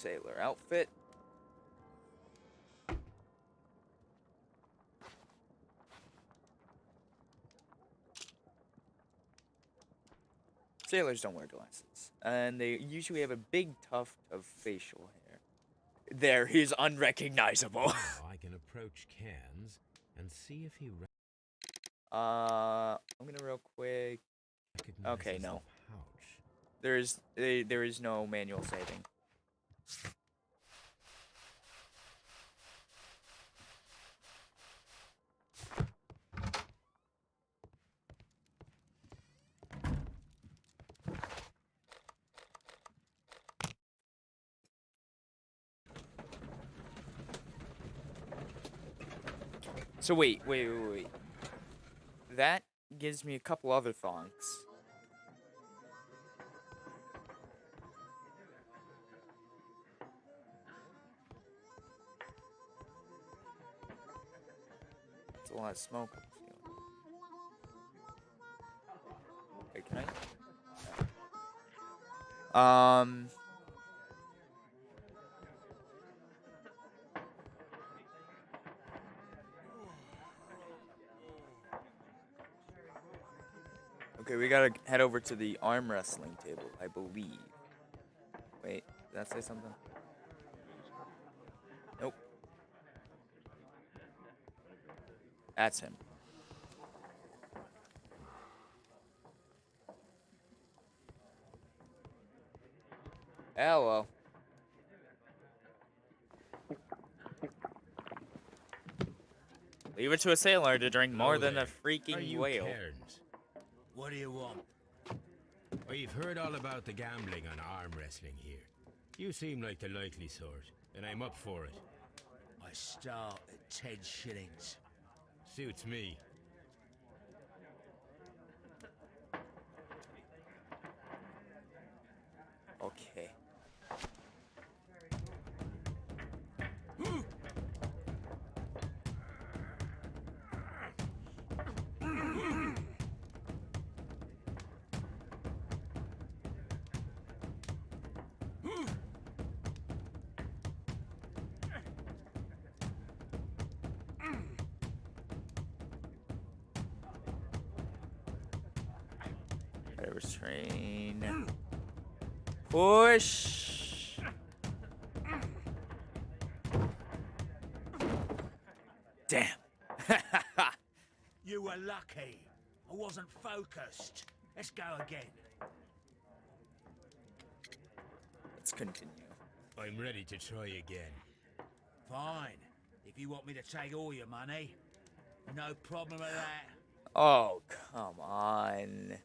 S1: sailor outfit. Sailors don't wear glasses, and they usually have a big tuft of facial hair. There, he's unrecognizable.
S3: Now I can approach Cairns and see if he
S1: I'm gonna real quick.
S3: recognizes
S1: Okay, no.
S3: the pouch.
S1: There is no manual saving. So wait. That gives me a couple other thongs. It's a lot of smoke. Wait, can I? Okay, we gotta head over to the arm wrestling table, I believe. Wait, did that say something? Nope. That's him. Hello. Leave it to a sailor to drink more than a
S3: Are
S1: freaking
S3: you
S1: whale.
S3: Cairns?
S9: What do you want?
S3: We've heard all about the gambling on arm wrestling here. You seem like the likely sort, and I'm up for it.
S9: I start at 10 shillings.
S3: Suits me.
S1: Okay. Restrain. Push. Damn.
S9: You were lucky. I wasn't focused. Let's go again.
S1: Let's continue.
S3: I'm ready to try again.
S9: Fine. If you want me to take all your money, no problem with that.
S1: Oh, come on.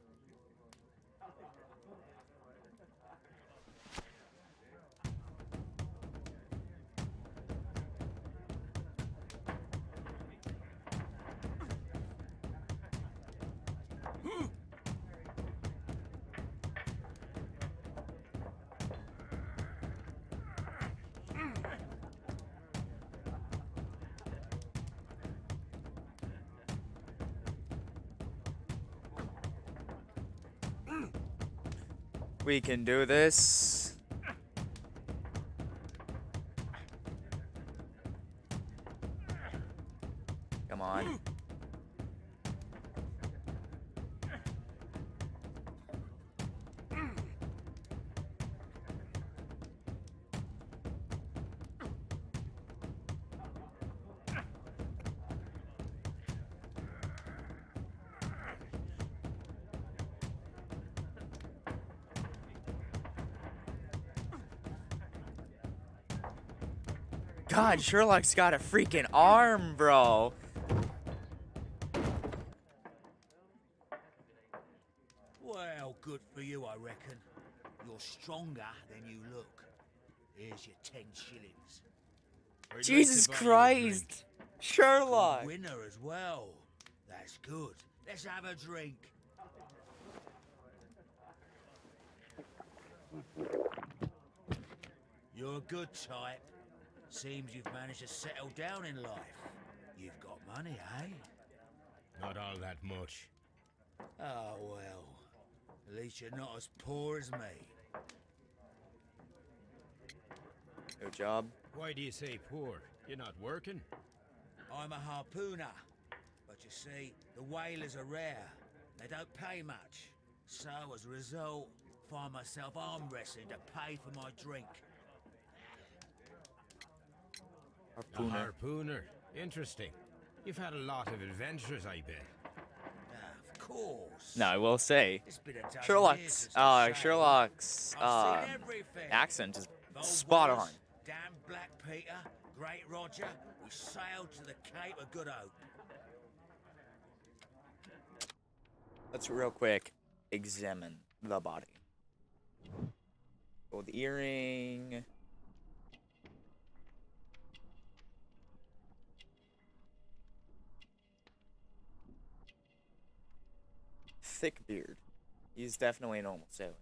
S1: We can do this. Come on. God, Sherlock's got a freaking arm, bro.
S9: Well, good for you, I reckon. You're stronger than you look. Here's your 10 shillings.
S3: I'd like
S1: Jesus
S3: to buy you a drink.
S1: Christ. Sherlock.
S9: Winner as well. That's good. Let's have a drink. You're a good type. Seems you've managed to settle down in life. You've got money, eh?
S3: Not all that much.
S9: Oh, well. At least you're not as poor as me.
S1: No job.
S3: Why do you say poor? You're not working?
S9: I'm a harpooner. But you see, the whalers are rare. They don't pay much. So, as a result, find myself arm wrestling to pay for my drink.
S3: A
S1: Harpooner.
S3: harpooner. Interesting. You've had a lot of adventures, I bet.
S9: Of course.
S1: Now I will say,
S9: It's been a dozen years
S1: Sherlock's
S9: since I sailed.
S1: Sherlock's
S9: I've seen everything.
S1: accent is
S9: Old
S1: spot on.
S9: Wallace, Dan Black Peter, Great Roger, we sailed to the Cape of Good Hope.
S1: Let's real quick examine the body. Gold earring. Thick beard. He's definitely a normal sailor.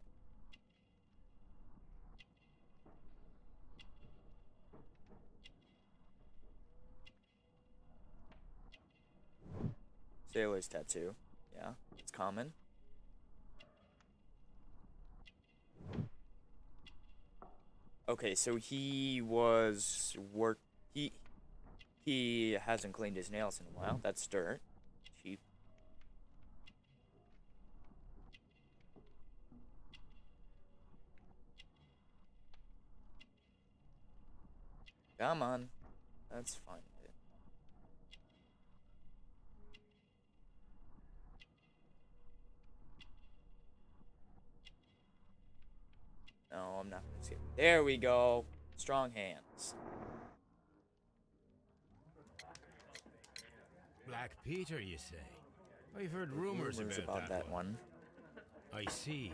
S1: Sailor's tattoo. Yeah, it's common. Okay, so he he hasn't cleaned his nails in a while. That's dirt. Cheap. Come on. That's fine. No, I'm not gonna skip. There we go. Strong hands.
S3: Black Peter, you say? I've heard rumors
S1: about that one.
S3: I see.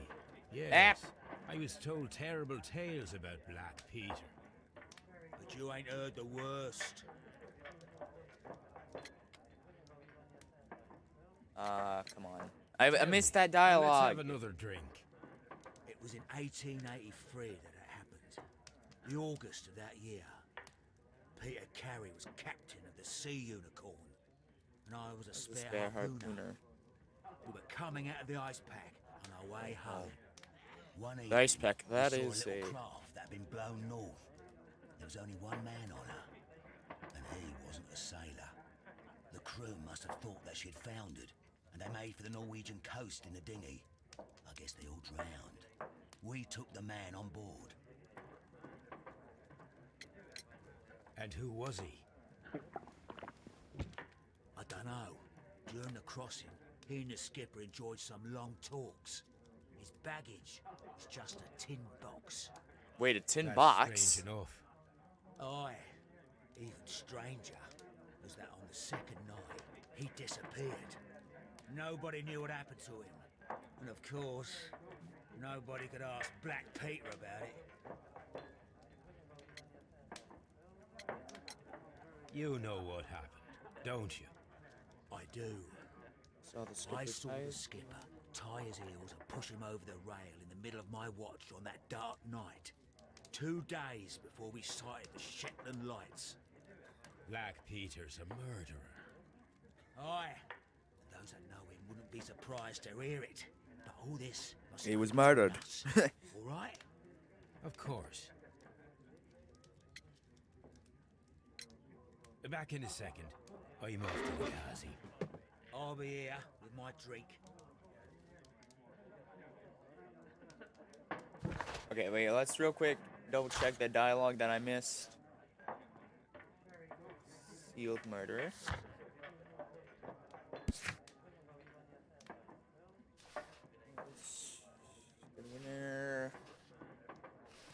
S3: Yes.
S1: Ah.
S3: I was told terrible tales about Black Peter.
S9: But you ain't heard the worst.
S1: Come on. I missed that
S3: Let's
S1: dialogue.
S3: have another drink.
S9: It was in 1883 that it happened. The August of that year. Peter Carey was captain of the Sea Unicorn, and I was a spare harpooner. We were coming out of the ice pack on our way home. One evening,
S1: The ice pack, that
S9: we saw
S1: is
S9: a little
S1: a...
S9: craft that had been blown north. There was only one man on her, and he wasn't a sailor. The crew must have thought that she'd foundered, and they made for the Norwegian coast in the dinghy. I guess they all drowned. We took the man on board.
S3: And who was he?
S9: I don't know. During the crossing, he and the skipper enjoyed some long talks. His baggage was just a tin box.
S1: Wait, a tin
S3: That's
S1: box?
S3: strange enough.
S9: Aye. Even stranger was that on the second night, he disappeared. Nobody knew what happened to him. And of course, nobody could ask Black Peter about it.
S3: You know what happened, don't you?
S9: I do.
S1: Saw the skipper
S9: I saw the
S1: tired.
S9: skipper tie his heels and push him over the rail in the middle of my watch on that dark night. 2 days before we sighted the Shetland lights.
S3: Black Peter's a murderer.
S9: Aye. And those that know him wouldn't be surprised to hear it. But all this must
S1: He was
S9: be between
S1: murdered.
S9: us. All right?
S3: Of course. Back in a second. I'm off to the Kazi.
S9: I'll be here with my drink.
S1: Okay, wait, let's real quick double check the dialogue that I missed. Sealed murderer. Winner.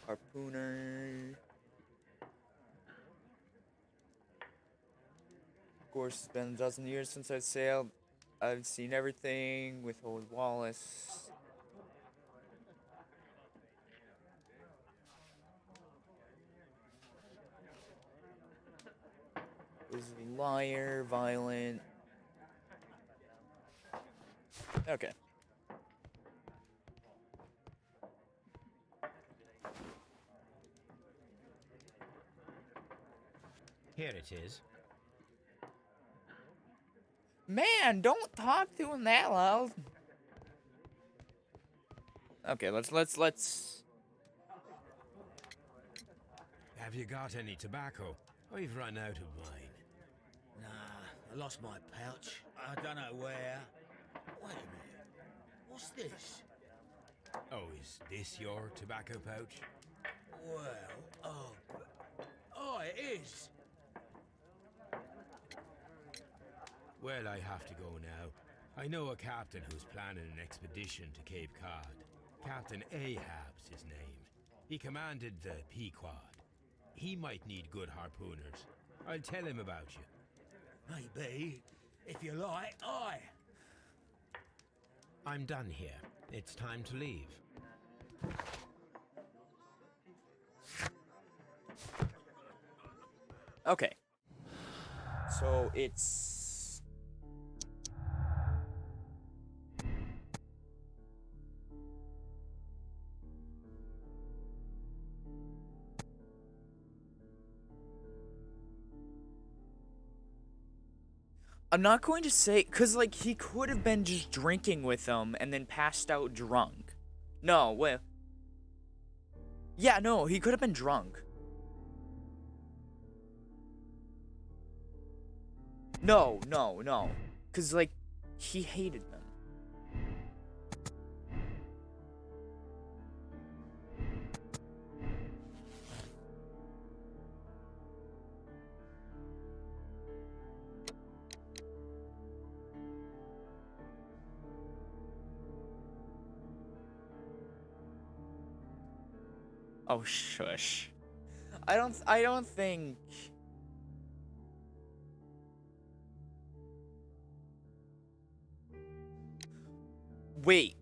S1: Harpooner. Of course, it's been a dozen years since I sailed. I've seen everything with old Wallace. Was a liar, violent. Okay.
S3: Here it is.
S1: Man, don't talk to him that loud. Okay, let's.
S3: Have you got any tobacco? We've run out of mine.
S9: Nah, I lost my pouch. I don't know where. Wait a minute. What's this?
S3: Oh, is this your tobacco pouch?
S9: Well, oh, it is.
S3: Well, I have to go now. I know a captain who's planning an expedition to Cape Cod. Captain Ahab's his name. He commanded the Pequod. He might need good harpooners. I'll tell him about you.
S9: Maybe. If you like, aye.
S3: I'm done here. It's time to leave.
S1: Okay. So it's... I'm not going to say, because, like, he could have been just drinking with them and then passed out drunk. No, wait. Yeah, no, he could have been drunk. No. Because, like, he hated them. Oh, shush. I don't think... Wait.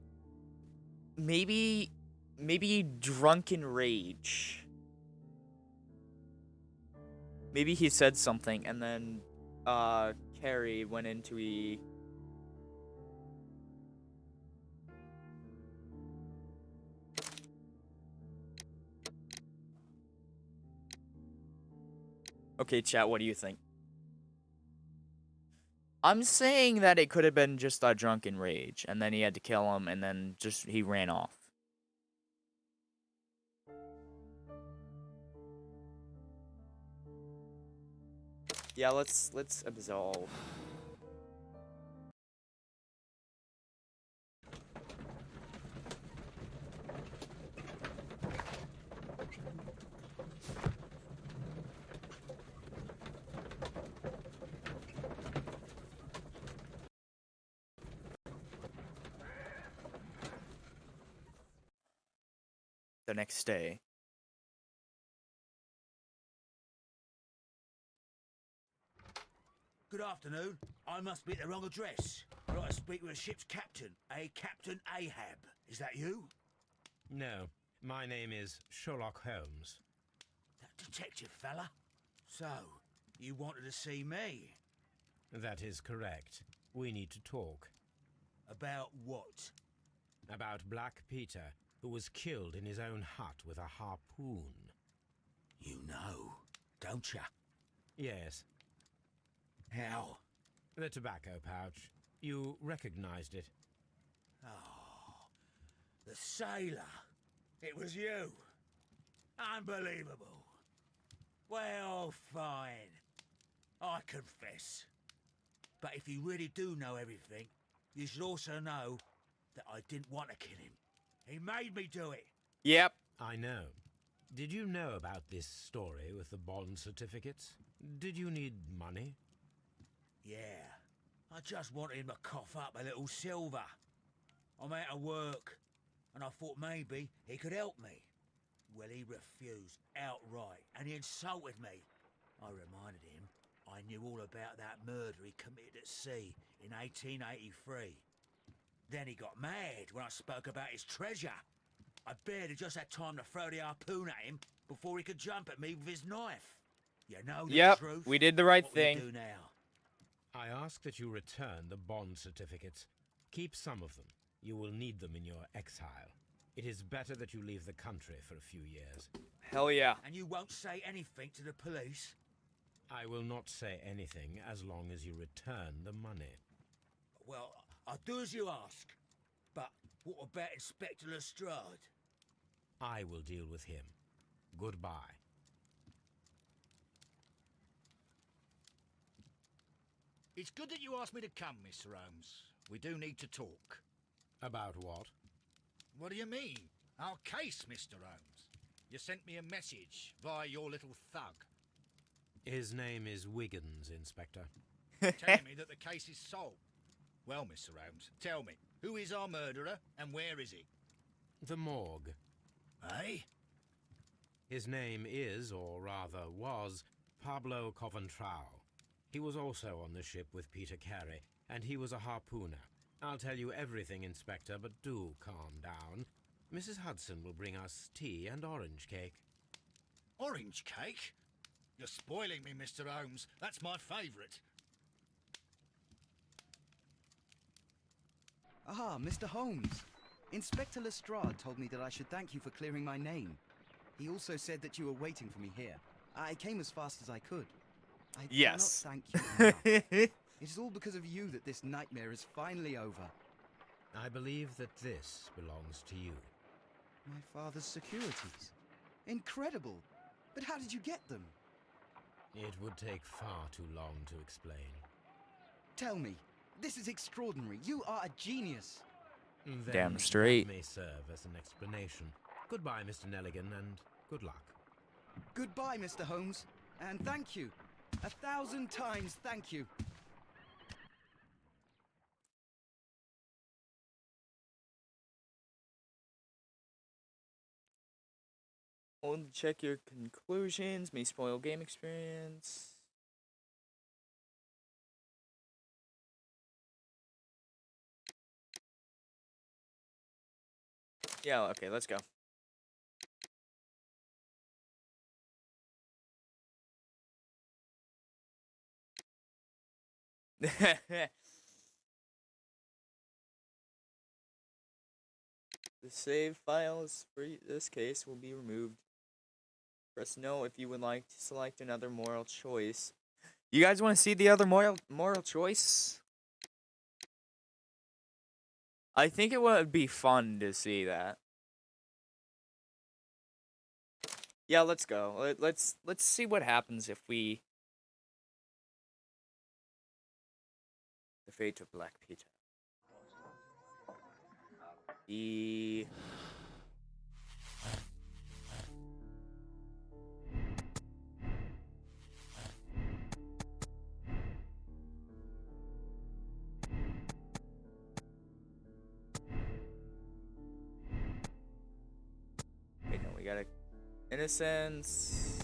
S1: Maybe drunken rage. Maybe he said something and then Carrie went into a... Okay, chat, what do you think? I'm saying that it could have been just a drunken rage, and then he had to kill him, and then just he ran off. Yeah, let's absolve. The next day.
S9: Good afternoon. I must be at the wrong address. I'd like to speak with a ship's captain, a Captain Ahab. Is that you?
S3: No, my name is Sherlock Holmes.
S9: That detective fella? So, you wanted to see me?
S3: That is correct. We need to talk.
S9: About what?
S3: About Black Peter, who was killed in his own hut with a harpoon.
S9: You know, don't you?
S3: Yes.
S9: How?
S3: The tobacco pouch. You recognized it.
S9: Oh, the sailor. It was you. Unbelievable. Well, fine. I confess. But if you really do know everything, you should also know that I didn't want to kill him. He made me do it.
S1: Yep.
S3: I know. Did you know about this story with the bond certificates? Did you need money?
S9: Yeah. I just wanted him to cough up a little silver. I'm out of work, and I thought maybe he could help me. Well, he refused outright, and he insulted me. I reminded him I knew all about that murder he committed at sea in 1883. Then he got mad when I spoke about his treasure. I barely just had time to throw the harpoon at him before he could jump at me with his knife. You know the
S1: Yep,
S9: truth.
S1: we did the right
S9: What
S1: thing.
S9: will you do now?
S3: I ask that you return the bond certificates. Keep some of them. You will need them in your exile. It is better that you leave the country for a few years.
S1: Hell yeah.
S9: And you won't say anything to the police?
S3: I will not say anything as long as you return the money.
S9: Well, I'll do as you ask. But what about Inspector Lestrade?
S3: I will deal with him. Goodbye.
S4: It's good that you asked me to come, Mr. Holmes. We do need to talk.
S3: About what?
S4: What do you mean? Our case, Mr. Holmes. You sent me a message via your little thug,
S3: His name is Wiggins, Inspector.
S4: telling me that the case is solved. Well, Mr. Holmes, tell me, who is our murderer and where is he?
S3: The morgue.
S4: Eh?
S3: His name is, or rather was, Pablo Coventrao. He was also on the ship with Peter Carey, and he was a harpooner. I'll tell you everything, Inspector, but do calm down. Mrs. Hudson will bring us tea and orange cake.
S4: Orange cake? You're spoiling me, Mr. Holmes. That's my favourite.
S6: Ah, Mr. Holmes. Inspector Lestrade told me that I should thank you for clearing my name. He also said that you were waiting for me here. I came as fast as I could. I
S1: Yes.
S6: cannot thank you enough. It is all because of you that this nightmare is finally over.
S3: I believe that this belongs to you.
S6: My father's securities. Incredible. But how did you get them?
S3: It would take far too long to explain.
S6: Tell me. This is extraordinary. You are a genius.
S3: Then
S1: Damn straight.
S3: That may serve as an explanation. Goodbye, Mr. Nelligan, and good luck.
S6: Goodbye, Mr. Holmes. And thank you. 1,000 times thank you.
S1: Only check your conclusions. May spoil game experience. Yeah, okay, let's go. The save files for this case will be removed. Press no if you would like to select another moral choice. You guys want to see the other moral choice? I think it would be fun to see that. Yeah, let's go. Let's see what happens if we... The fate of Black Peter. The... Wait, no, we gotta... Innocence...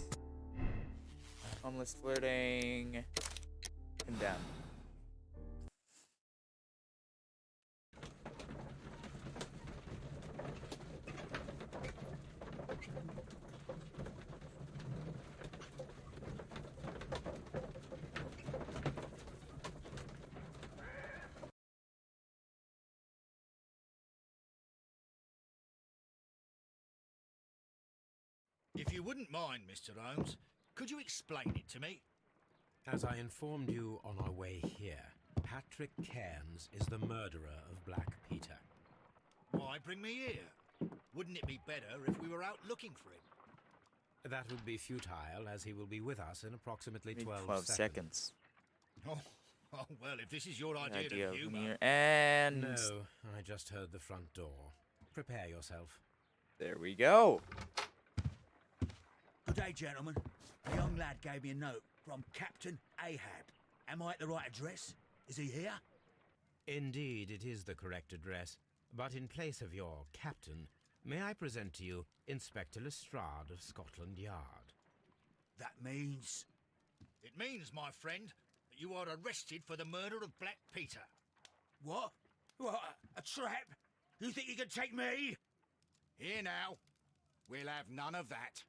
S1: Homeless flirting... Condemn.
S4: If you wouldn't mind, Mr. Holmes, could you explain it to me?
S3: As I informed you on our way here, Patrick Cairns is the murderer of Black Peter.
S4: Why bring me here? Wouldn't it be better if we were out looking for him?
S3: That would be futile, as he will be with us in approximately
S1: Maybe
S3: 12 seconds.
S4: Oh, well, if this is your
S1: Good
S4: idea
S1: idea
S4: of
S1: of
S4: humour...
S1: humor. And...
S3: No, I just heard the front door. Prepare yourself.
S1: There we go.
S9: Good day, gentlemen. A young lad gave me a note from Captain Ahab. Am I at the right address? Is he here?
S3: Indeed, it is the correct address. But in place of your captain, may I present to you Inspector Lestrade of Scotland Yard?
S9: That means...
S4: It means, my friend, that you are arrested for the murder of Black Peter.
S9: What? What? A trap? You think you can take me?
S4: Here now. We'll have none of that.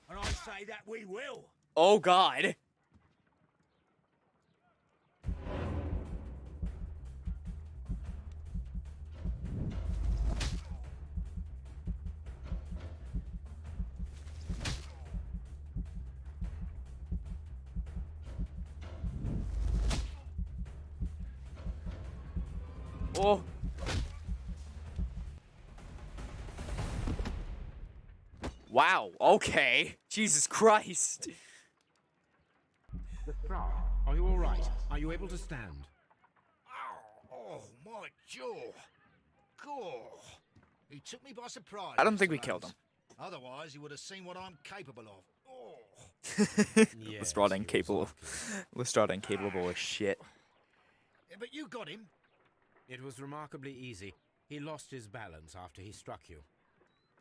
S9: And I say that we will.
S1: Oh, God. Oh. Wow, okay. Jesus Christ.
S3: Lestrade, are you all right? Are you able to stand?
S4: Oh, my jaw. Gore. He took me by surprise.
S1: I don't think
S4: Mr.
S1: we killed him.
S4: Holmes. Otherwise, he would have seen what I'm capable of. Oh.
S3: Yes,
S1: Lestrade
S3: he was
S1: incapable.
S3: lucky.
S1: Lestrade incapable as shit.
S4: But you got him.
S3: It was remarkably easy. He lost his balance after he struck you.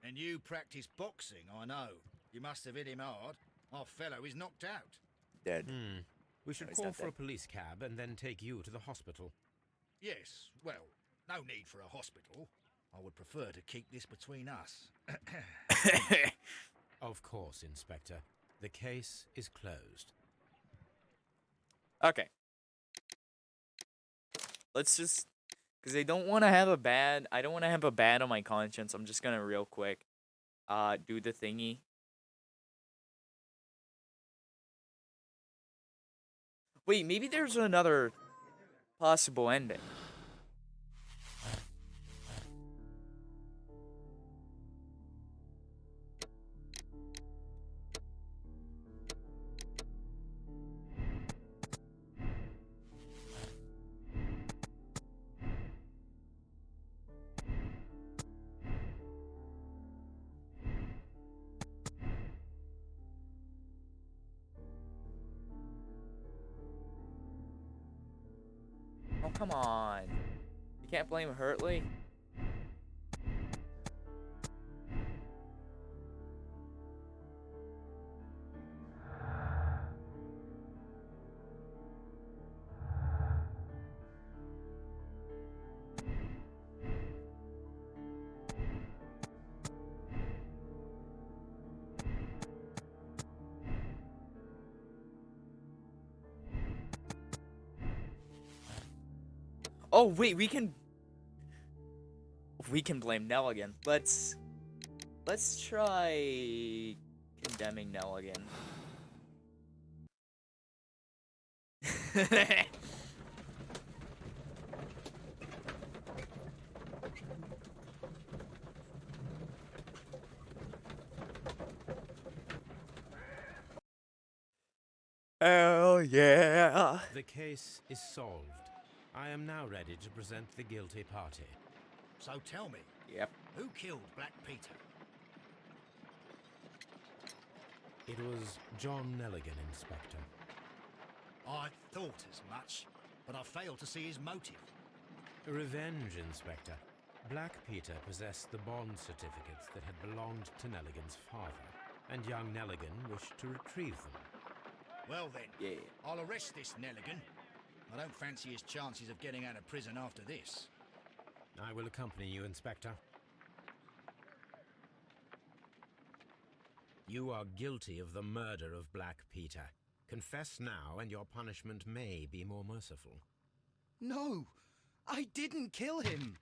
S4: And you practice boxing, I know. You must have hit him hard. Our fellow is knocked out.
S1: Dead.
S3: We should
S1: No, he's
S3: call
S1: not
S3: for a
S1: dead.
S3: police cab and then take you to the hospital.
S4: Yes, well, no need for a hospital. I would prefer to keep this between us.
S3: Of course, Inspector. The case is closed.
S1: Okay. Let's just, because I don't want to have a bad, I don't want to have a bad on my conscience. I'm just gonna real quick, do the thingy. Wait, maybe there's another possible ending. Oh, come on. You can't blame Hurtley. Oh, wait, we can blame Nelligan. Let's try condemning Nelligan. Hell yeah.
S3: The case is solved. I am now ready to present the guilty party.
S4: So tell me,
S1: Yep.
S4: who killed Black Peter?
S3: It was John Nelligan, Inspector.
S4: I thought as much, but I failed to see his motive.
S3: Revenge, Inspector. Black Peter possessed the bond certificates that had belonged to Nelligan's father, and young Nelligan wished to retrieve them.
S4: Well then,
S1: Yeah.
S4: I'll arrest this Nelligan. I don't fancy his chances of getting out of prison after this.
S3: I will accompany you, Inspector. You are guilty of the murder of Black Peter. Confess now, and your punishment may be more merciful.
S6: No! I didn't kill him!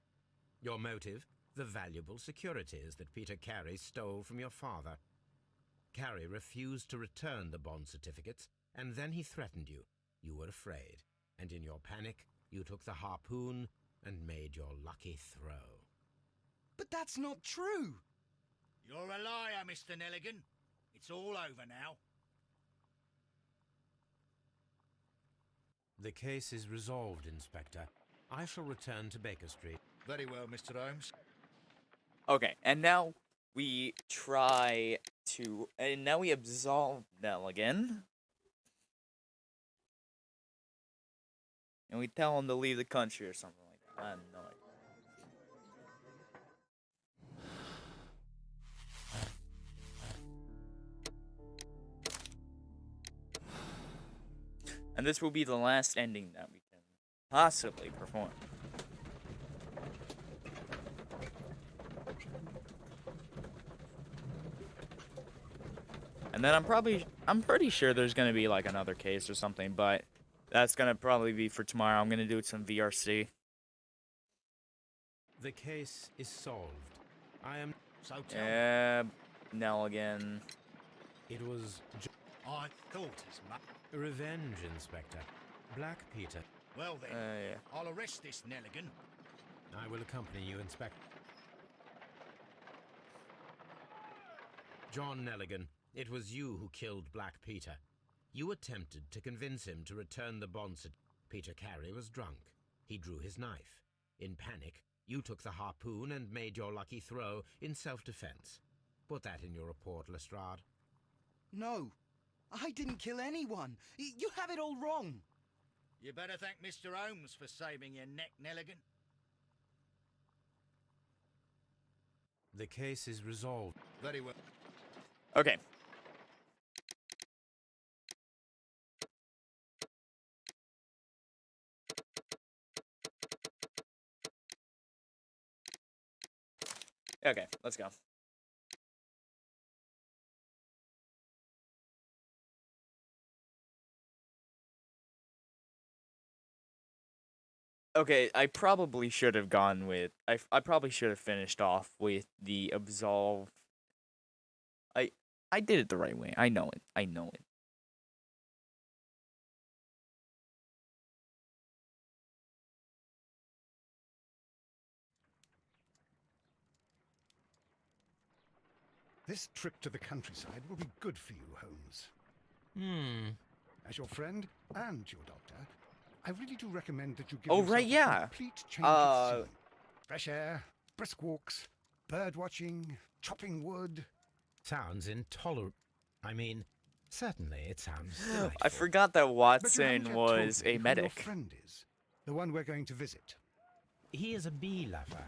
S3: Your motive? The valuable securities that Peter Carey stole from your father. Carey refused to return the bond certificates, and then he threatened you. You were afraid, and in your panic, you took the harpoon and made your lucky throw.
S6: But that's not true!
S4: You're a liar, Mr. Nelligan. It's all over now.
S3: The case is resolved, Inspector. I shall return to Baker Street.
S4: Very well, Mr. Holmes.
S1: Okay, and now we try to, and now we absolve Nelligan. And we tell him to leave the country or something like that. I have no idea. And this will be the last ending that we can possibly perform. And then I'm pretty sure there's gonna be like another case or something, but that's gonna probably be for tomorrow. I'm gonna do some VRC.
S3: The case is solved. I am...
S4: So tell me.
S1: Yeah, Nelligan.
S3: It was...
S4: I thought as much.
S3: Revenge, Inspector. Black Peter.
S4: Well then,
S1: Yeah.
S4: I'll arrest this Nelligan.
S3: I will accompany you, Inspector. John Nelligan, it was you who killed Black Peter. You attempted to convince him to return the bonds. Peter Carey was drunk. He drew his knife. In panic, you took the harpoon and made your lucky throw in self-defense. Put that in your report, Lestrade.
S6: No, I didn't kill anyone. You have it all wrong.
S4: You better thank Mr. Holmes for saving your neck, Nelligan.
S3: The case is resolved.
S4: Very well.
S1: Okay. Okay, let's go. Okay, I probably should have gone with... I probably should have finished off with the absolve. I did it the right way. I know it. I know it.
S2: This trip to the countryside will be good for you, Holmes. As your friend and your doctor, I really do recommend that you give yourself a complete change of scene. Fresh air, brisk walks, bird watching, chopping wood.
S3: Sounds intolerable. I mean, certainly it sounds delightful.
S1: I forgot that
S2: But you
S1: Watson
S2: haven't yet
S1: was
S2: told me
S1: a
S2: who
S1: medic.
S2: your friend is, the one we're going to visit.
S3: He is a bee lover.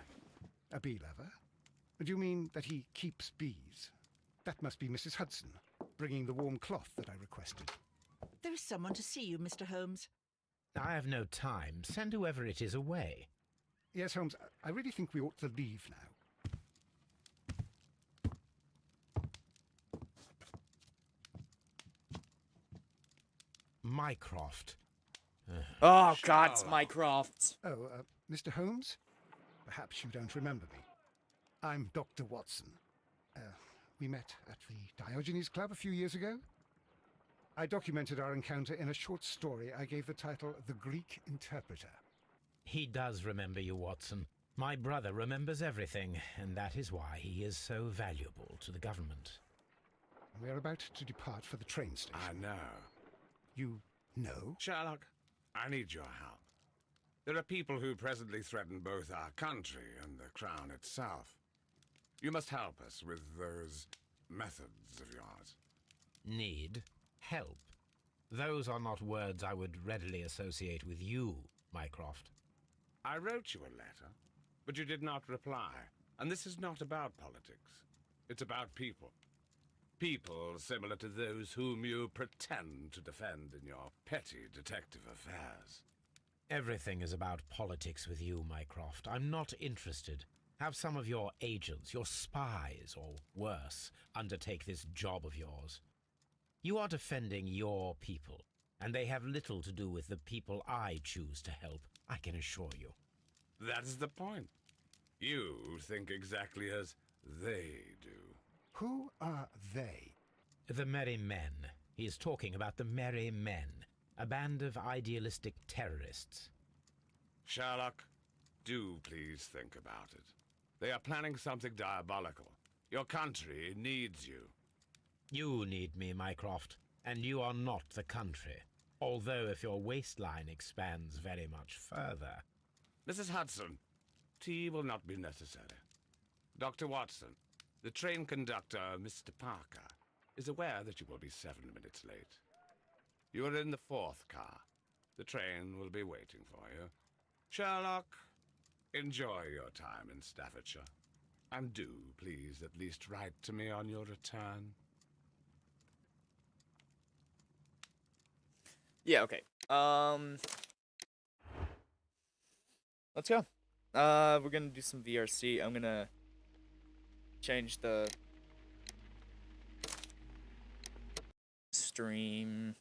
S2: A bee lover? Do you mean that he keeps bees? That must be Mrs. Hudson, bringing the warm cloth that I requested.
S10: There is someone to see you, Mr. Holmes.
S3: I have no time. Send whoever it is away.
S2: Yes, Holmes, I really think we ought to leave now.
S3: Mycroft.
S1: Oh, God, it's Mycroft.
S2: Oh, Mr. Holmes? Perhaps you don't remember me. I'm Dr. Watson. We met at the Diogenes Club a few years ago. I documented our encounter in a short story I gave the title The Greek Interpreter.
S3: He does remember you, Watson. My brother remembers everything, and that is why he is so valuable to the government.
S2: We are about to depart for the train station.
S11: I know.
S2: You know?
S11: Sherlock, I need your help. There are people who presently threaten both our country and the crown itself. You must help us with those methods of yours.
S3: Need? Help? Those are not words I would readily associate with you, Mycroft.
S11: I wrote you a letter, but you did not reply. And this is not about politics. It's about people. People similar to those whom you pretend to defend in your petty detective affairs.
S3: Everything is about politics with you, Mycroft. I'm not interested. Have some of your agents, your spies, or worse, undertake this job of yours. You are defending your people, and they have little to do with the people I choose to help, I can assure you.
S11: That's the point. You think exactly as they do.
S2: Who are they?
S3: The Merry Men. He is talking about the Merry Men, a band of idealistic terrorists.
S11: Sherlock, do please think about it. They are planning something diabolical. Your country needs you.
S3: You need me, Mycroft, and you are not the country. Although if your waistline expands very much further...
S11: Mrs. Hudson, tea will not be necessary. Dr. Watson, the train conductor, Mr. Parker, is aware that you will be 7 minutes late. You are in the 4th car. The train will be waiting for you. Sherlock, enjoy your time in Staffordshire. And do, please, at least write to me on your return.
S1: Yeah, okay. Let's go. We're gonna do some VRC. I'm gonna change the stream.